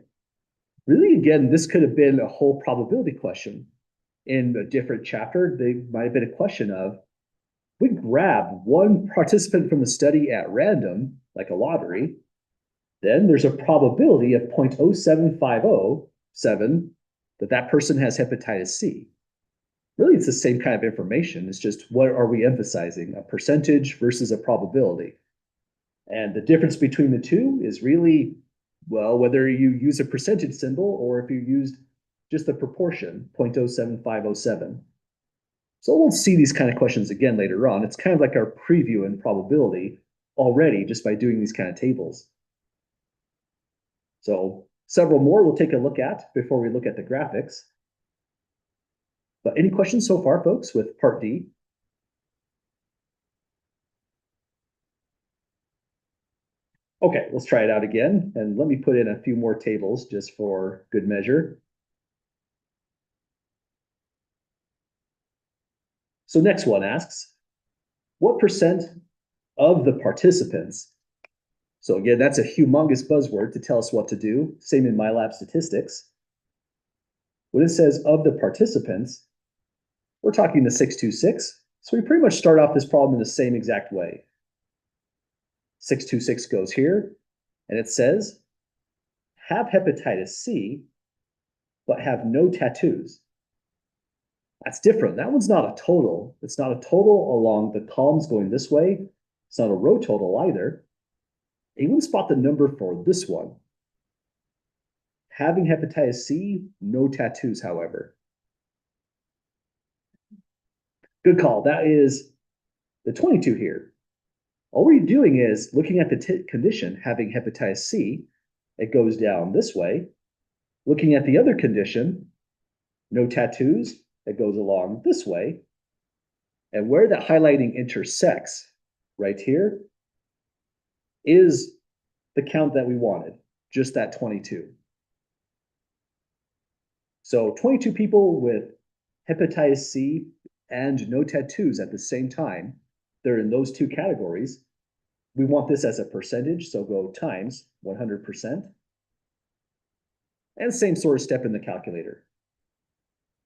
Really, again, this could have been a whole probability question. In a different chapter, they might have been a question of, we grab one participant from the study at random, like a lottery, then there's a probability of 0.07507 that that person has hepatitis C. Really, it's the same kind of information. It's just what are we emphasizing, a percentage versus a probability. And the difference between the two is really, well, whether you use a percentage symbol or if you used just the proportion, 0.07507. So we'll see these kind of questions again later on. It's kind of like our preview in probability already just by doing these kind of tables. So several more we'll take a look at before we look at the graphics. But any questions so far, folks, with part D? Okay, let's try it out again. And let me put in a few more tables just for good measure. So next one asks, what percent of the participants, so again, that's a humongous buzzword to tell us what to do, same in MyLab statistics. When it says of the participants, we're talking the 626. So we pretty much start off this problem in the same exact way. 626 goes here, and it says, have hepatitis C, but have no tattoos. That's different. That one's not a total. It's not a total along the columns going this way. It's not a row total either. Anyone spot the number for this one? Having hepatitis C, no tattoos, however. Good call. That is the 22 here. All we're doing is looking at the condition, having hepatitis C, it goes down this way. Looking at the other condition, no tattoos, it goes along this way. And where that highlighting intersects, right here, is the count that we wanted, just that 22. So 22 people with hepatitis C and no tattoos at the same time, they're in those two categories. We want this as a percentage, so go times 100%. And same sort of step in the calculator.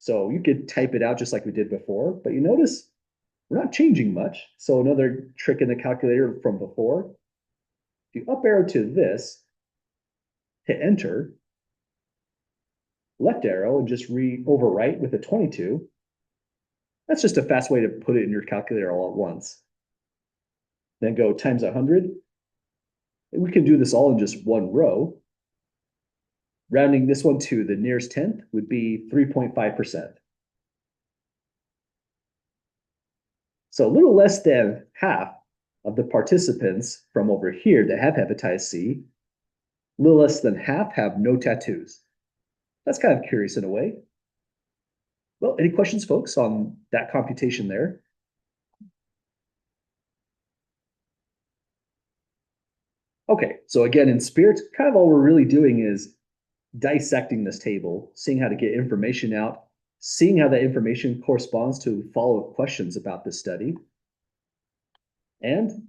So you could type it out just like we did before, but you notice we're not changing much. So another trick in the calculator from before, if you up arrow to this, hit enter, left arrow and just overwrite with a 22. That's just a fast way to put it in your calculator all at once. Then go times 100. And we can do this all in just one row. Rounding this one to the nearest tenth would be 3.5%. So a little less than half of the participants from over here that have hepatitis C, a little less than half have no tattoos. That's kind of curious in a way. Well, any questions, folks, on that computation there? Okay, so again, in Spirit, kind of all we're really doing is dissecting this table, seeing how to get information out, seeing how that information corresponds to follow-up questions about this study. And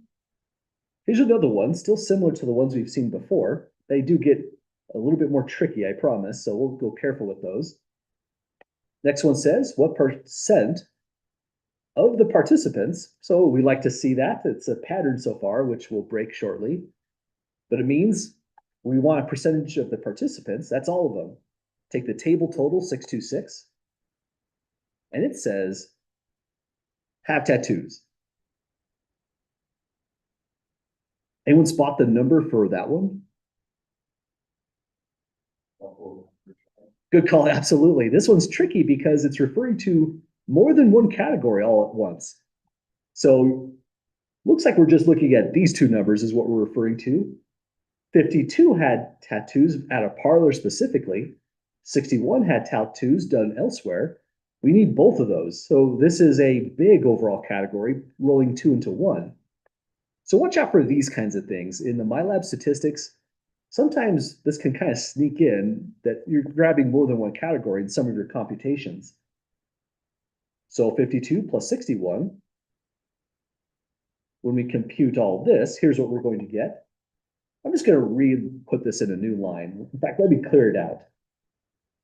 here's another one, still similar to the ones we've seen before. They do get a little bit more tricky, I promise, so we'll go careful with those. Next one says, what percent of the participants, so we like to see that, it's a pattern so far, which we'll break shortly, but it means we want a percentage of the participants, that's all of them. Take the table total, 626, and it says, have tattoos. Anyone spot the number for that one? Good call, absolutely. This one's tricky because it's referring to more than one category all at once. So looks like we're just looking at these two numbers is what we're referring to. 52 had tattoos at a parlor specifically. 61 had tattoos done elsewhere. We need both of those. So this is a big overall category, rolling two into one. So watch out for these kinds of things. In the MyLab statistics, sometimes this can kind of sneak in that you're grabbing more than one category in some of your computations. So 52 plus 61, when we compute all this, here's what we're going to get. I'm just going to put this in a new line. In fact, let me clear it out.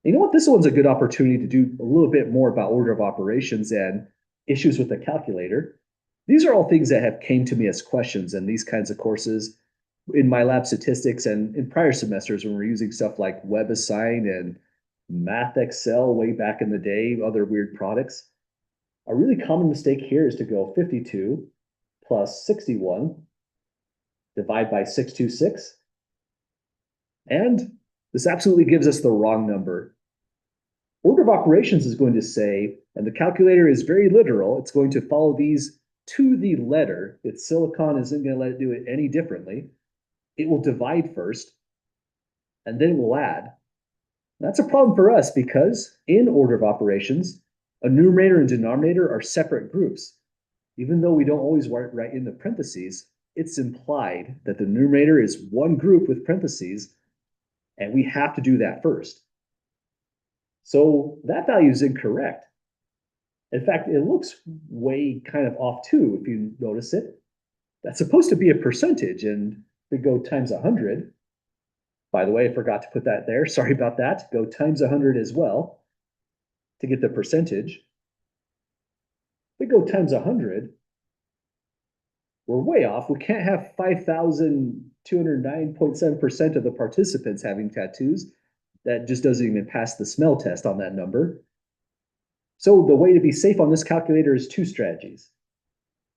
You know what? This one's a good opportunity to do a little bit more about order of operations and issues with the calculator. These are all things that have came to me as questions in these kinds of courses in MyLab statistics and in prior semesters when we're using stuff like WebAssign and MathXL way back in the day, other weird products. A really common mistake here is to go 52 plus 61, divide by 626. And this absolutely gives us the wrong number. Order of operations is going to say, and the calculator is very literal, it's going to follow these to the letter. Its silicon isn't going to let it do it any differently. It will divide first, and then it will add. That's a problem for us because in order of operations, a numerator and denominator are separate groups. Even though we don't always write in the parentheses, it's implied that the numerator is one group with parentheses, and we have to do that first. So that value is incorrect. In fact, it looks way kind of off too, if you notice it. That's supposed to be a percentage, and we go times 100. By the way, I forgot to put that there. Sorry about that. Go times 100 as well to get the percentage. We go times 100. We're way off. We can't have 5,209.7% of the participants having tattoos. That just doesn't even pass the smell test on that number. So the way to be safe on this calculator is two strategies.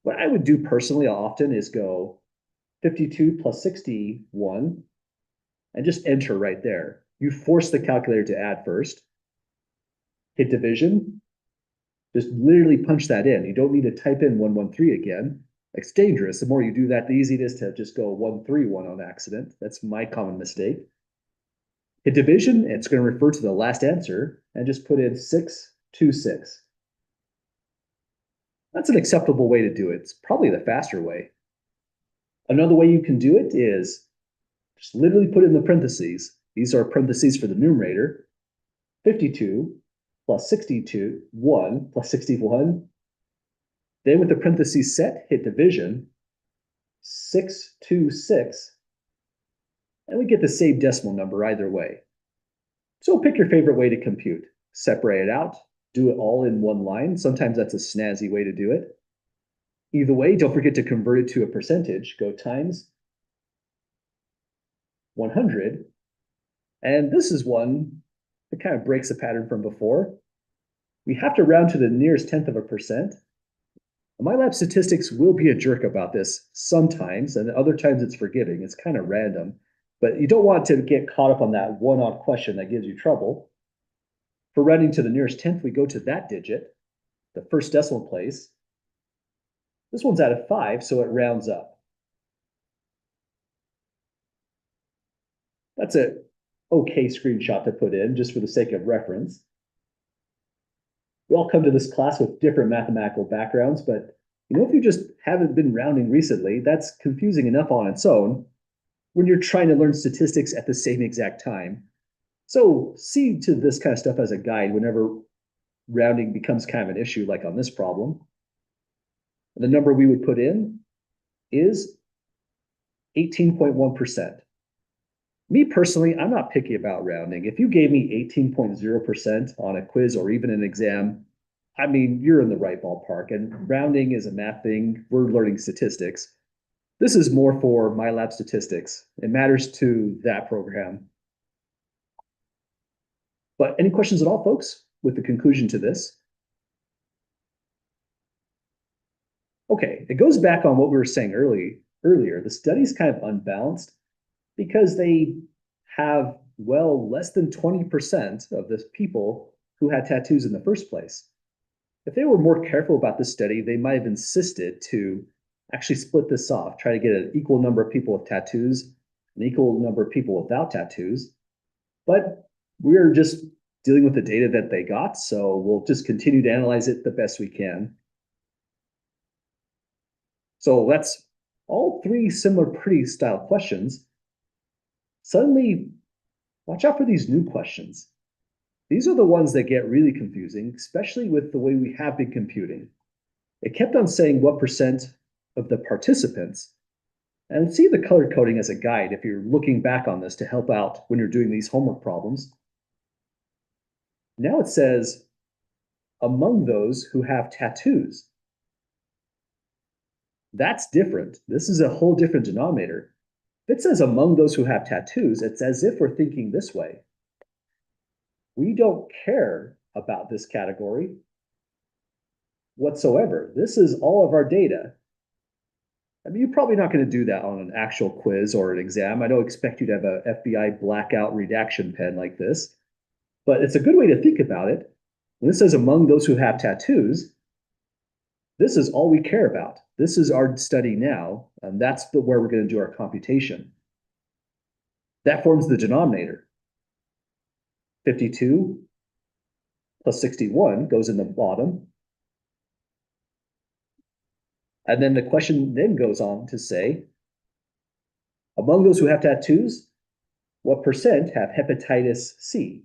What I would do personally often is go 52 plus 61 and just enter right there. You force the calculator to add first. Hit division. Just literally punch that in. You don't need to type in 113 again. It's dangerous. The more you do that, the easier it is to just go 131 on accident. That's my common mistake. Hit division, it's going to refer to the last answer and just put in 626. That's an acceptable way to do it. It's probably the faster way. Another way you can do it is just literally put in the parentheses. These are parentheses for the numerator. 52 plus 62, 1 plus 61. Then with the parentheses set, hit division, 626, and we get the same decimal number either way. So pick your favorite way to compute. Separate it out, do it all in one line. Sometimes that's a snazzy way to do it. Either way, don't forget to convert it to a percentage. Go times 100. And this is one that kind of breaks the pattern from before. We have to round to the nearest tenth of a percent. MyLab statistics will be a jerk about this sometimes, and other times it's forgiving. It's kind of random, but you don't want to get caught up on that one odd question that gives you trouble. For rounding to the nearest tenth, we go to that digit, the first decimal place. This one's out of 5, so it rounds up. That's an okay screenshot to put in, just for the sake of reference. We all come to this class with different mathematical backgrounds, but if you just haven't been rounding recently, that's confusing enough on its own when you're trying to learn statistics at the same exact time. So see to this kind of stuff as a guide whenever rounding becomes kind of an issue, like on this problem. The number we would put in is 18.1%. Me personally, I'm not picky about rounding. If you gave me 18.0% on a quiz or even an exam, I mean, you're in the right ballpark. And rounding is a math thing. We're learning statistics. This is more for MyLab statistics. It matters to that program. But any questions at all, folks, with the conclusion to this? Okay, it goes back on what we were saying earlier. The study's kind of unbalanced because they have, well, less than 20% of the people who had tattoos in the first place. If they were more careful about this study, they might have insisted to actually split this off, try to get an equal number of people with tattoos, an equal number of people without tattoos. But we're just dealing with the data that they got, so we'll just continue to analyze it the best we can. So that's all three similar pretty style questions. Suddenly, watch out for these new questions. These are the ones that get really confusing, especially with the way we have been computing. It kept on saying what percent of the participants, and see the color coding as a guide if you're looking back on this to help out when you're doing these homework problems. Now it says, among those who have tattoos. That's different. This is a whole different denominator. If it says among those who have tattoos, it's as if we're thinking this way. We don't care about this category whatsoever. This is all of our data. I mean, you're probably not going to do that on an actual quiz or an exam. I don't expect you to have a FBI blackout redaction pen like this, but it's a good way to think about it. When it says among those who have tattoos, this is all we care about. This is our study now, and that's where we're going to do our computation. That forms the denominator. 52 plus 61 goes in the bottom. And then the question then goes on to say, among those who have tattoos, what percent have hepatitis C?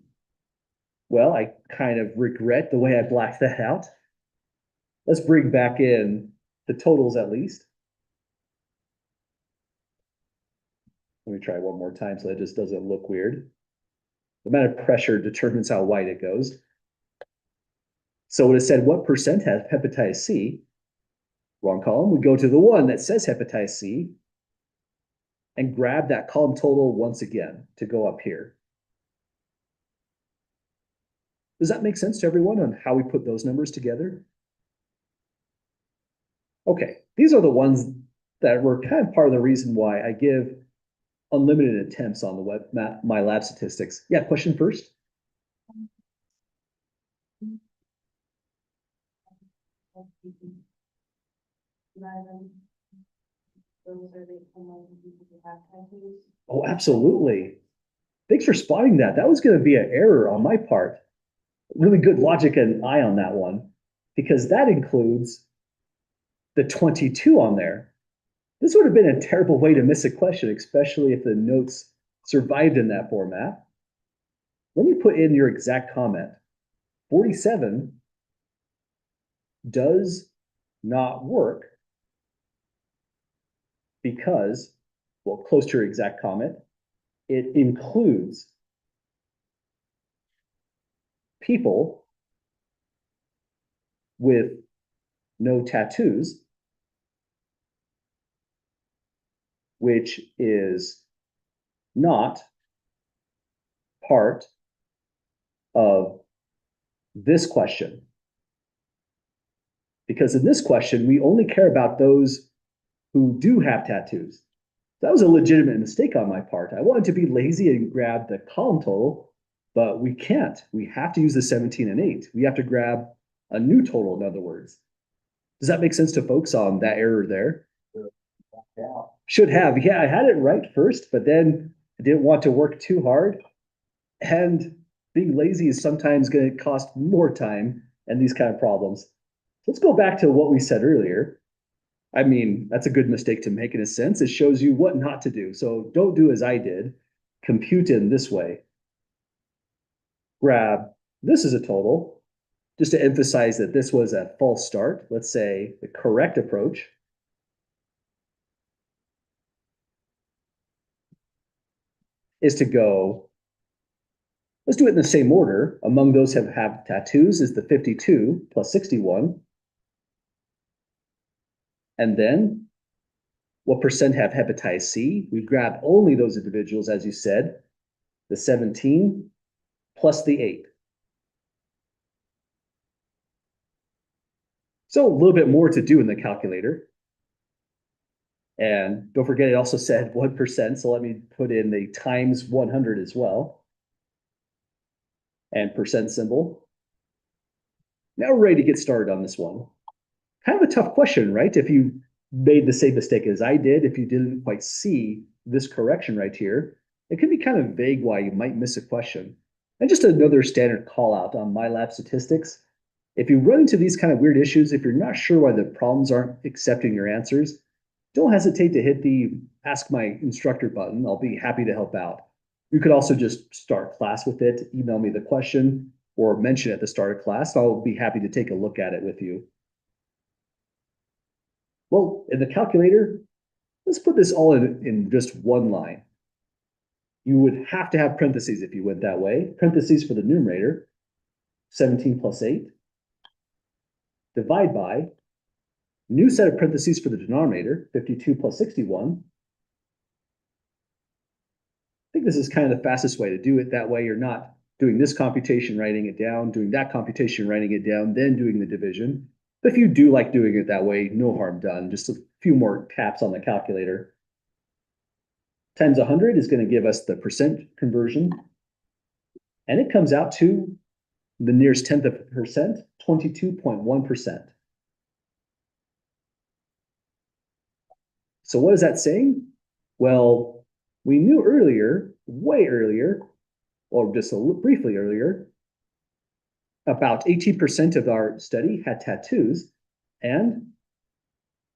Well, I kind of regret the way I blacked that out. Let's bring back in the totals at least. Let me try one more time so that just doesn't look weird. The amount of pressure determines how wide it goes. So when it said what percent have hepatitis C, wrong column, we go to the one that says hepatitis C and grab that column total once again to go up here. Does that make sense to everyone on how we put those numbers together? Okay, these are the ones that were kind of part of the reason why I give unlimited attempts on the my lab statistics. Yeah, question first. Oh, absolutely. Thanks for spotting that. That was going to be an error on my part. Really good logic and eye on that one, because that includes the 22 on there. This would have been a terrible way to miss a question, especially if the notes survived in that format. Let me put in your exact comment. 47 does not work because, well, close to your exact comment, it includes people with no tattoos, which is not part of this question. Because in this question, we only care about those who do have tattoos. That was a legitimate mistake on my part. I wanted to be lazy and grab the column total, but we can't. We have to use the 17 and 8. We have to grab a new total, in other words. Does that make sense to folks on that error there? Yeah. Should have. Yeah, I had it right first, but then I didn't want to work too hard. And being lazy is sometimes going to cost more time and these kind of problems. Let's go back to what we said earlier. I mean, that's a good mistake to make in a sense. It shows you what not to do. So don't do as I did. Compute in this way. Grab, this is a total. Just to emphasize that this was a false start. Let's say the correct approach is to go, let's do it in the same order. Among those who have tattoos is the 52 plus 61. And then what percent have hepatitis C? We grab only those individuals, as you said, the 17 plus the 8. So a little bit more to do in the calculator. And don't forget, it also said 1%. So let me put in the times 100 as well. And percent symbol. Now we're ready to get started on this one. Kind of a tough question, right? If you made the same mistake as I did, if you didn't quite see this correction right here, it can be kind of vague why you might miss a question. And just another standard call out on MyLab statistics. If you run into these kind of weird issues, if you're not sure why the problems aren't accepting your answers, don't hesitate to hit the Ask My Instructor button. I'll be happy to help out. You could also just start class with it, email me the question, or mention it at the start of class. I'll be happy to take a look at it with you. Well, in the calculator, let's put this all in just one line. You would have to have parentheses if you went that way. Parentheses for the numerator, 17 plus 8. Divide by, new set of parentheses for the denominator, 52 plus 61. I think this is kind of the fastest way to do it. That way you're not doing this computation, writing it down, doing that computation, writing it down, then doing the division. But if you do like doing it that way, no harm done. Just a few more taps on the calculator. Times 100 is going to give us the percent conversion. And it comes out to the nearest tenth of a percent, 22.1%. So what is that saying? Well, we knew earlier, way earlier, or just briefly earlier, about 18% of our study had tattoos. And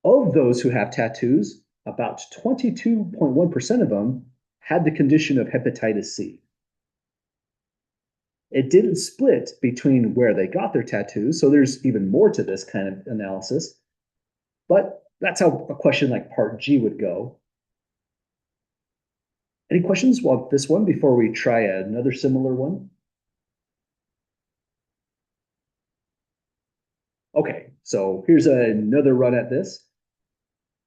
of those who have tattoos, about 22.1% of them had the condition of hepatitis C. It didn't split between where they got their tattoos, so there's even more to this kind of analysis. But that's how a question like part G would go. Any questions about this one before we try another similar one? Okay, so here's another run at this.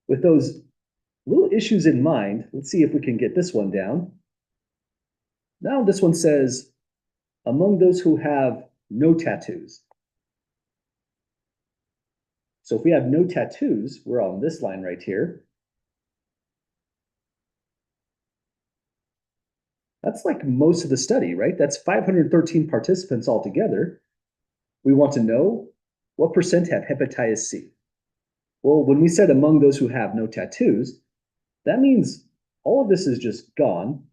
With those little issues in mind, let's see if we can get this one down. Now this one says, among those who have no tattoos. So if we have no tattoos, we're on this line right here. That's like most of the study, right? That's 513 participants altogether. We want to know what percent have hepatitis C. Well, when we said among those who have no tattoos, that means all of this is just gone.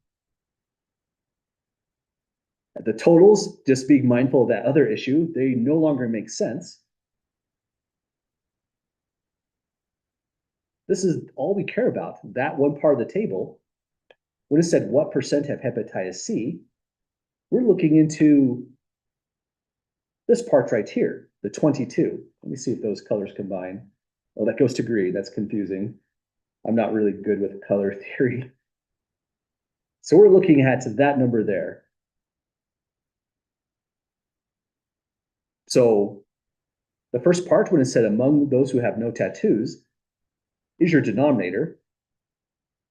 The totals, just being mindful of that other issue, they no longer make sense. This is all we care about, that one part of the table. When it said what percent have hepatitis C, we're looking into this part right here, the 22. Let me see if those colors combine. Oh, that goes to green. That's confusing. I'm not really good with color theory. So we're looking at that number there. So the first part, when it said among those who have no tattoos, is your denominator,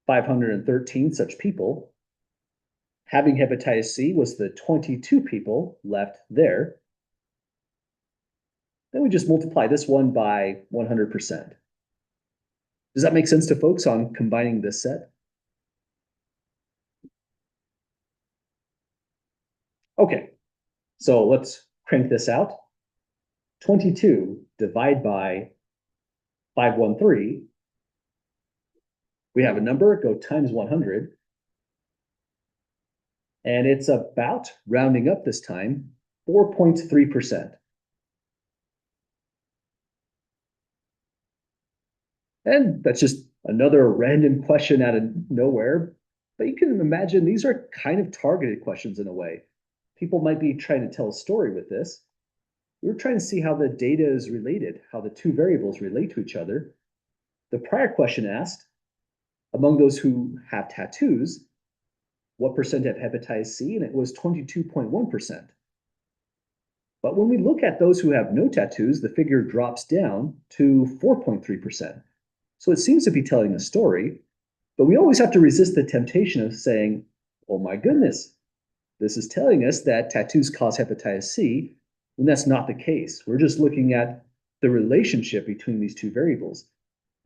513 such people. Having hepatitis C was the 22 people left there. Then we just multiply this one by 100%. Does that make sense to folks on combining this set? Okay, so let's crank this out. 22 divide by 513. We have a number, go times 100. And it's about, rounding up this time, 4.3%. And that's just another random question out of nowhere. But you can imagine these are kind of targeted questions in a way. People might be trying to tell a story with this. We're trying to see how the data is related, how the two variables relate to each other. The prior question asked, among those who have tattoos, what percent have hepatitis C? And it was 22.1%. But when we look at those who have no tattoos, the figure drops down to 4.3%. So it seems to be telling a story, but we always have to resist the temptation of saying, oh my goodness, this is telling us that tattoos cause hepatitis C, when that's not the case. We're just looking at the relationship between these two variables.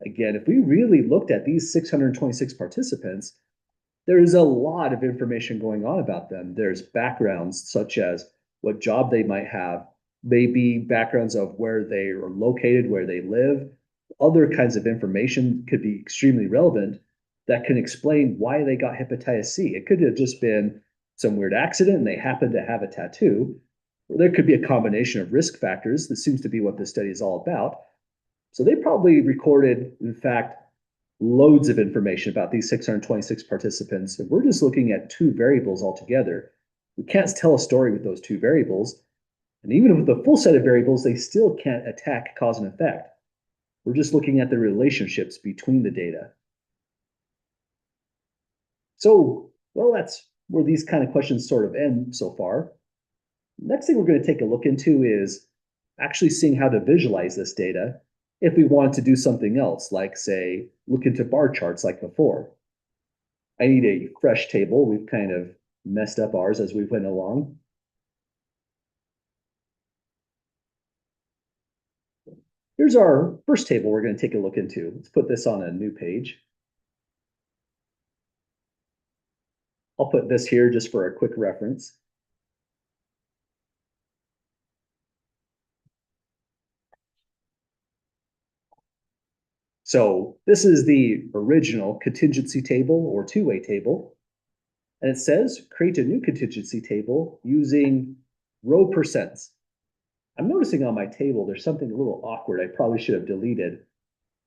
Again, if we really looked at these 626 participants, there's a lot of information going on about them. There's backgrounds such as what job they might have, maybe backgrounds of where they are located, where they live. Other kinds of information could be extremely relevant that can explain why they got hepatitis C. It could have just been some weird accident and they happen to have a tattoo, or there could be a combination of risk factors. This seems to be what this study is all about. So they probably recorded, in fact, loads of information about these 626 participants. And we're just looking at two variables altogether. We can't tell a story with those two variables. And even with the full set of variables, they still can't attack cause and effect. We're just looking at the relationships between the data. So, well, that's where these kind of questions sort of end so far. Next thing we're going to take a look into is actually seeing how to visualize this data if we want to do something else, like, say, look into bar charts like before. I need a fresh table. We've kind of messed up ours as we went along. Here's our first table we're going to take a look into. Let's put this on a new page. I'll put this here just for a quick reference. So this is the original contingency table or two-way table. And it says create a new contingency table using row percents. I'm noticing on my table there's something a little awkward I probably should have deleted.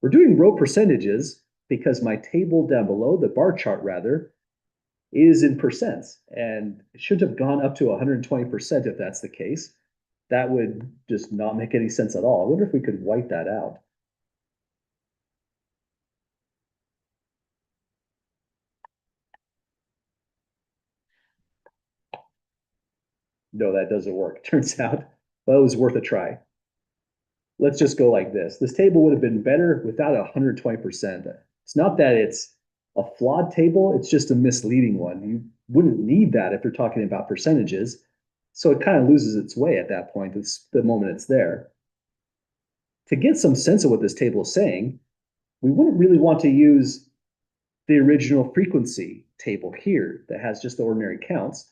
We're doing row percentages because my table down below, the bar chart rather, is in percents. And it shouldn't have gone up to 120% if that's the case. That would just not make any sense at all. I wonder if we could wipe that out. No, that doesn't work, turns out. But it was worth a try. Let's just go like this. This table would have been better without 120%. It's not that it's a flawed table, it's just a misleading one. You wouldn't need that if you're talking about percentages. So it kind of loses its way at that point, it's the moment it's there. To get some sense of what this table is saying, we wouldn't really want to use the original frequency table here that has just the ordinary counts.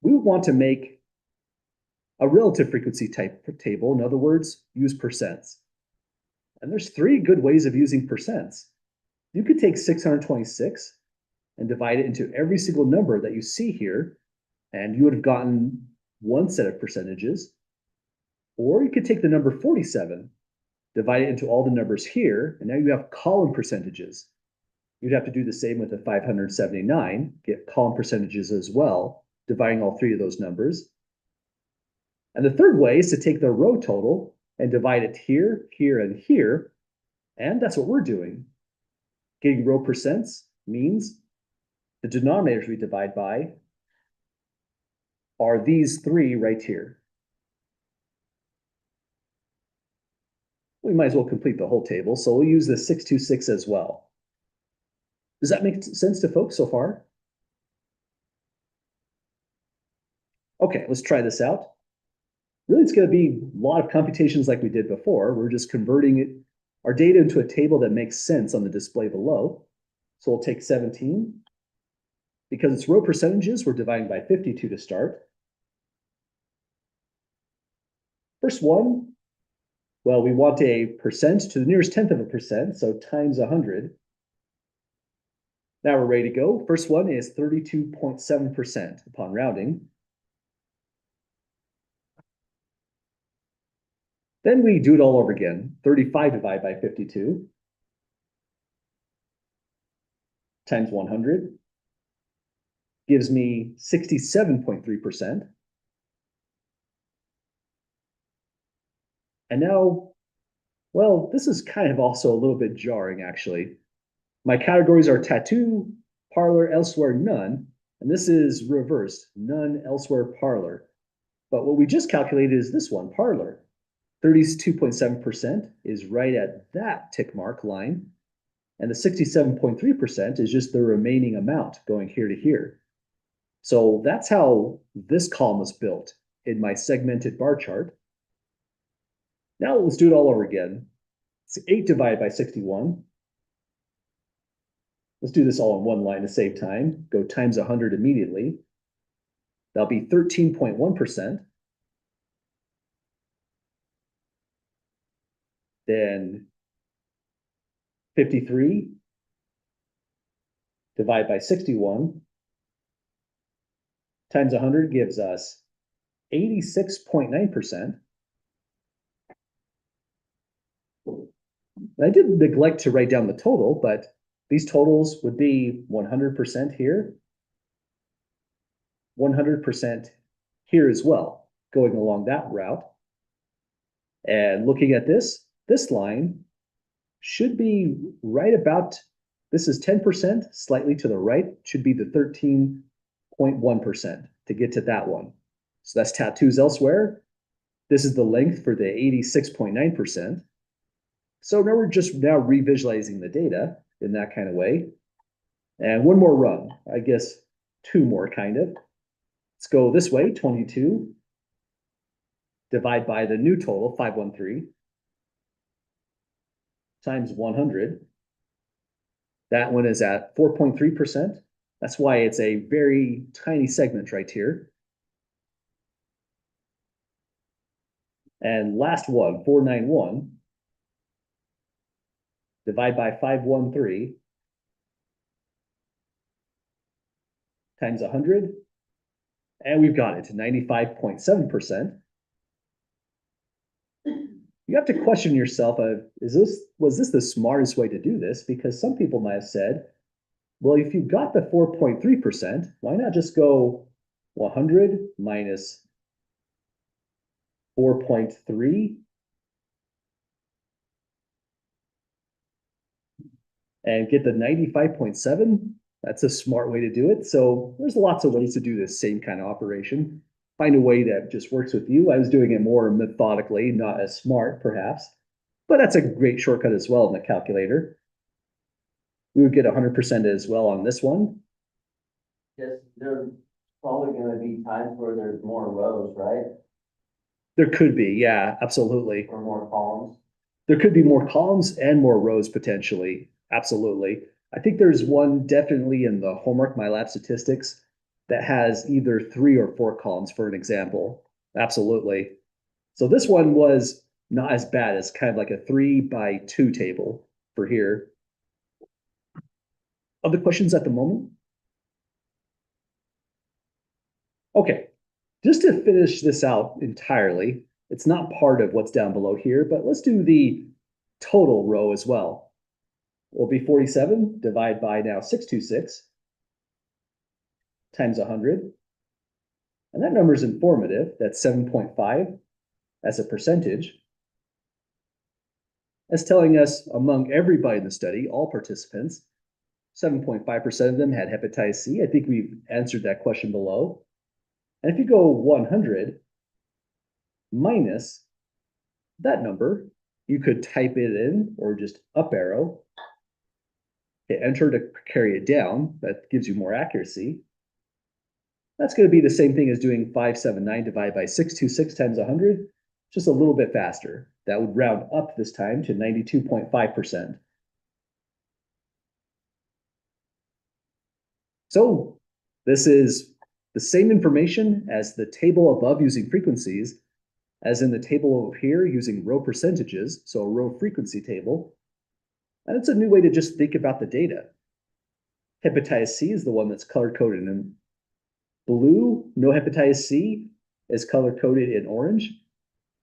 We would want to make a relative frequency type table, in other words, use percents. And there's three good ways of using percents. You could take 626 and divide it into every single number that you see here, and you would have gotten one set of percentages. Or you could take the number 47, divide it into all the numbers here, and now you have column percentages. You'd have to do the same with the 579, get column percentages as well, dividing all three of those numbers. And the third way is to take the row total and divide it here, here, and here. And that's what we're doing. Getting row percents means the denominators we divide by are these three right here. We might as well complete the whole table, so we'll use the 626 as well. Does that make sense to folks so far? Okay, let's try this out. Really, it's going to be a lot of computations like we did before. We're just converting our data into a table that makes sense on the display below. So we'll take 17. Because it's row percentages, we're dividing by 52 to start. First one, well, we want a percent to the nearest tenth of a percent, so times 100. Now we're ready to go. First one is 32.7% upon rounding. Then we do it all over again. 35 divided by 52 times 100 gives me 67.3%. And now, well, this is kind of also a little bit jarring, actually. My categories are tattoo, parlor, elsewhere, none. And this is reversed, none, elsewhere, parlor. But what we just calculated is this one, parlor. 32.7% is right at that tick mark line. And the 67.3% is just the remaining amount going here to here. So that's how this column was built in my segmented bar chart. Now let's do it all over again. It's 8 divided by 61. Let's do this all in one line to save time. Go times 100 immediately. That'll be 13.1%. Then 53 divided by 61. times 100 gives us 86.9%. I did neglect to write down the total, but these totals would be 100% here, 100% here as well, going along that route. And looking at this line should be right about, this is 10%, slightly to the right, should be the 13.1% to get to that one. So that's tattoos elsewhere. This is the length for the 86.9%. So now we're just now revisualizing the data in that kind of way. And one more run, I guess two more kind of. Let's go this way, 22. Divide by the new total, 513, times 100. That one is at 4.3%. That's why it's a very tiny segment right here. And last one, 491. Divide by 513 times 100. And we've got it to 95.7%. You have to question yourself of, was this the smartest way to do this? Because some people might have said, well, if you've got the 4.3%, why not just go 100 minus 4.3 and get the 95.7? That's a smart way to do it. So there's lots of ways to do this same kind of operation. Find a way that just works with you. I was doing it more methodically, not as smart perhaps, but that's a great shortcut as well in the calculator. We would get 100% as well on this one. Yes, there's probably gonna be times where there's more rows, right? There could be, yeah, absolutely. Or more columns. There could be more columns and more rows potentially, absolutely. I think there's one definitely in the homework, My Lab Statistics, that has either 3 or 4 columns for an example. Absolutely. So this one was not as bad as kind of like a 3x2 table for here. Other questions at the moment? Okay, just to finish this out entirely, it's not part of what's down below here, but let's do the total row as well. Will be 47, divide by now 626 times 100. And that number is informative. That's 7.5 as a percentage. That's telling us among everybody in the study, all participants, 7.5% of them had hepatitis C. I think we've answered that question below. And if you go 100 minus that number, you could type it in or just up arrow, hit enter to carry it down. That gives you more accuracy. That's going to be the same thing as doing 579 divided by 626 times 100, just a little bit faster. That would round up this time to 92.5%. So this is the same information as the table above using frequencies, as in the table over here using row percentages, so a row frequency table. And it's a new way to just think about the data. Hepatitis C is the one that's color-coded in blue. No hepatitis C is color-coded in orange.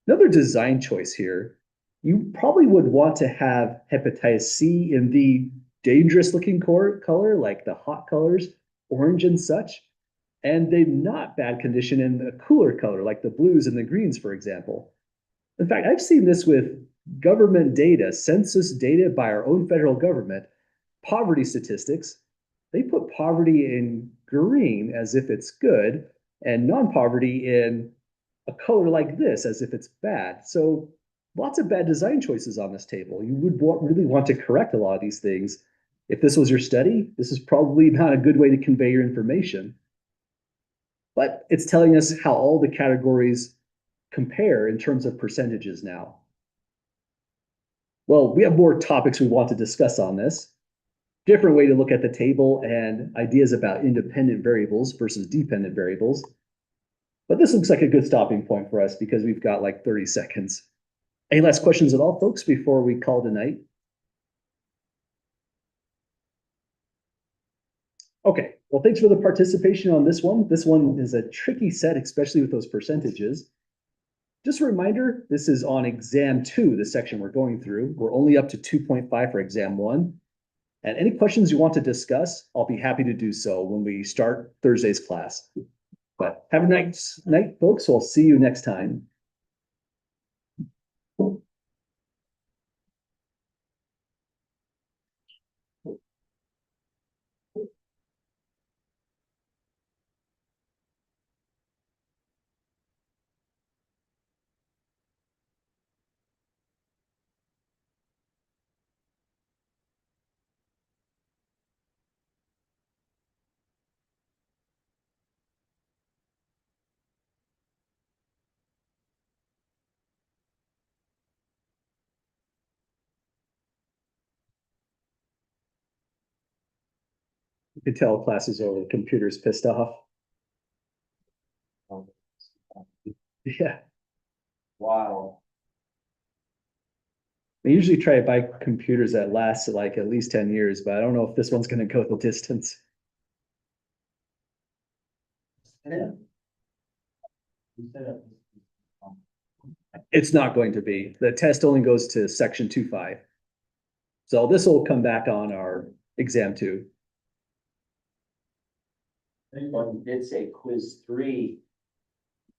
Another design choice here, you probably would want to have hepatitis C in the dangerous looking color, like the hot colors, orange and such, and the not bad condition in a cooler color, like the blues and the greens, for example. In fact, I've seen this with government data, census data by our own federal government, poverty statistics. They put poverty in green as if it's good, and non-poverty in a color like this as if it's bad. So lots of bad design choices on this table. You would really want to correct a lot of these things. If this was your study, this is probably not a good way to convey your information. But it's telling us how all the categories compare in terms of percentages now. Well, we have more topics we want to discuss on this. Different way to look at the table and ideas about independent variables versus dependent variables. But this looks like a good stopping point for us because we've got like 30 seconds. Any last questions at all, folks, before we call tonight? Okay, well, thanks for the participation on this one. This one is a tricky set, especially with those percentages. Just a reminder, this is on exam 2, the section we're going through. We're only up to 2.5 for exam 1. And any questions you want to discuss, I'll be happy to do so when we start Thursday's class. But have a nice night, folks. I'll see you next time. You can tell class is over. The computer's pissed off. Yeah. Wow. I usually try to buy computers that last like at least 10 years, but I don't know if this one's going to go the distance. It's not going to be. The test only goes to section 2.5. So this will come back on our exam 2. But you did say quiz 3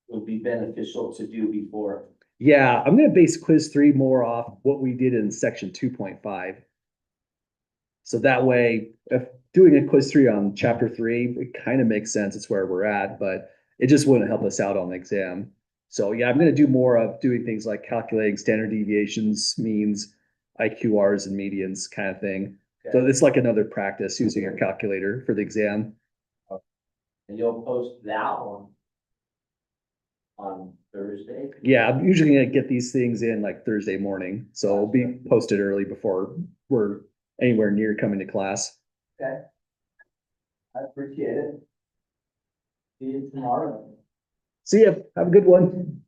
would be beneficial to do before. Yeah, I'm going to base quiz 3 more off what we did in section 2.5. So that way, if doing a quiz 3 on chapter 3, it kind of makes sense. It's where we're at, but it just wouldn't help us out on the exam. So yeah, I'm going to do more of doing things like calculating standard deviations, means, IQRs and medians kind of thing. So Okay. it's like another practice using your calculator for the exam. And you'll post that one on Thursday? Yeah, I'm usually gonna get these things in like Thursday morning, so it'll be posted early before we're anywhere near coming to class. Okay. I appreciate it. See you tomorrow. See ya, have a good one.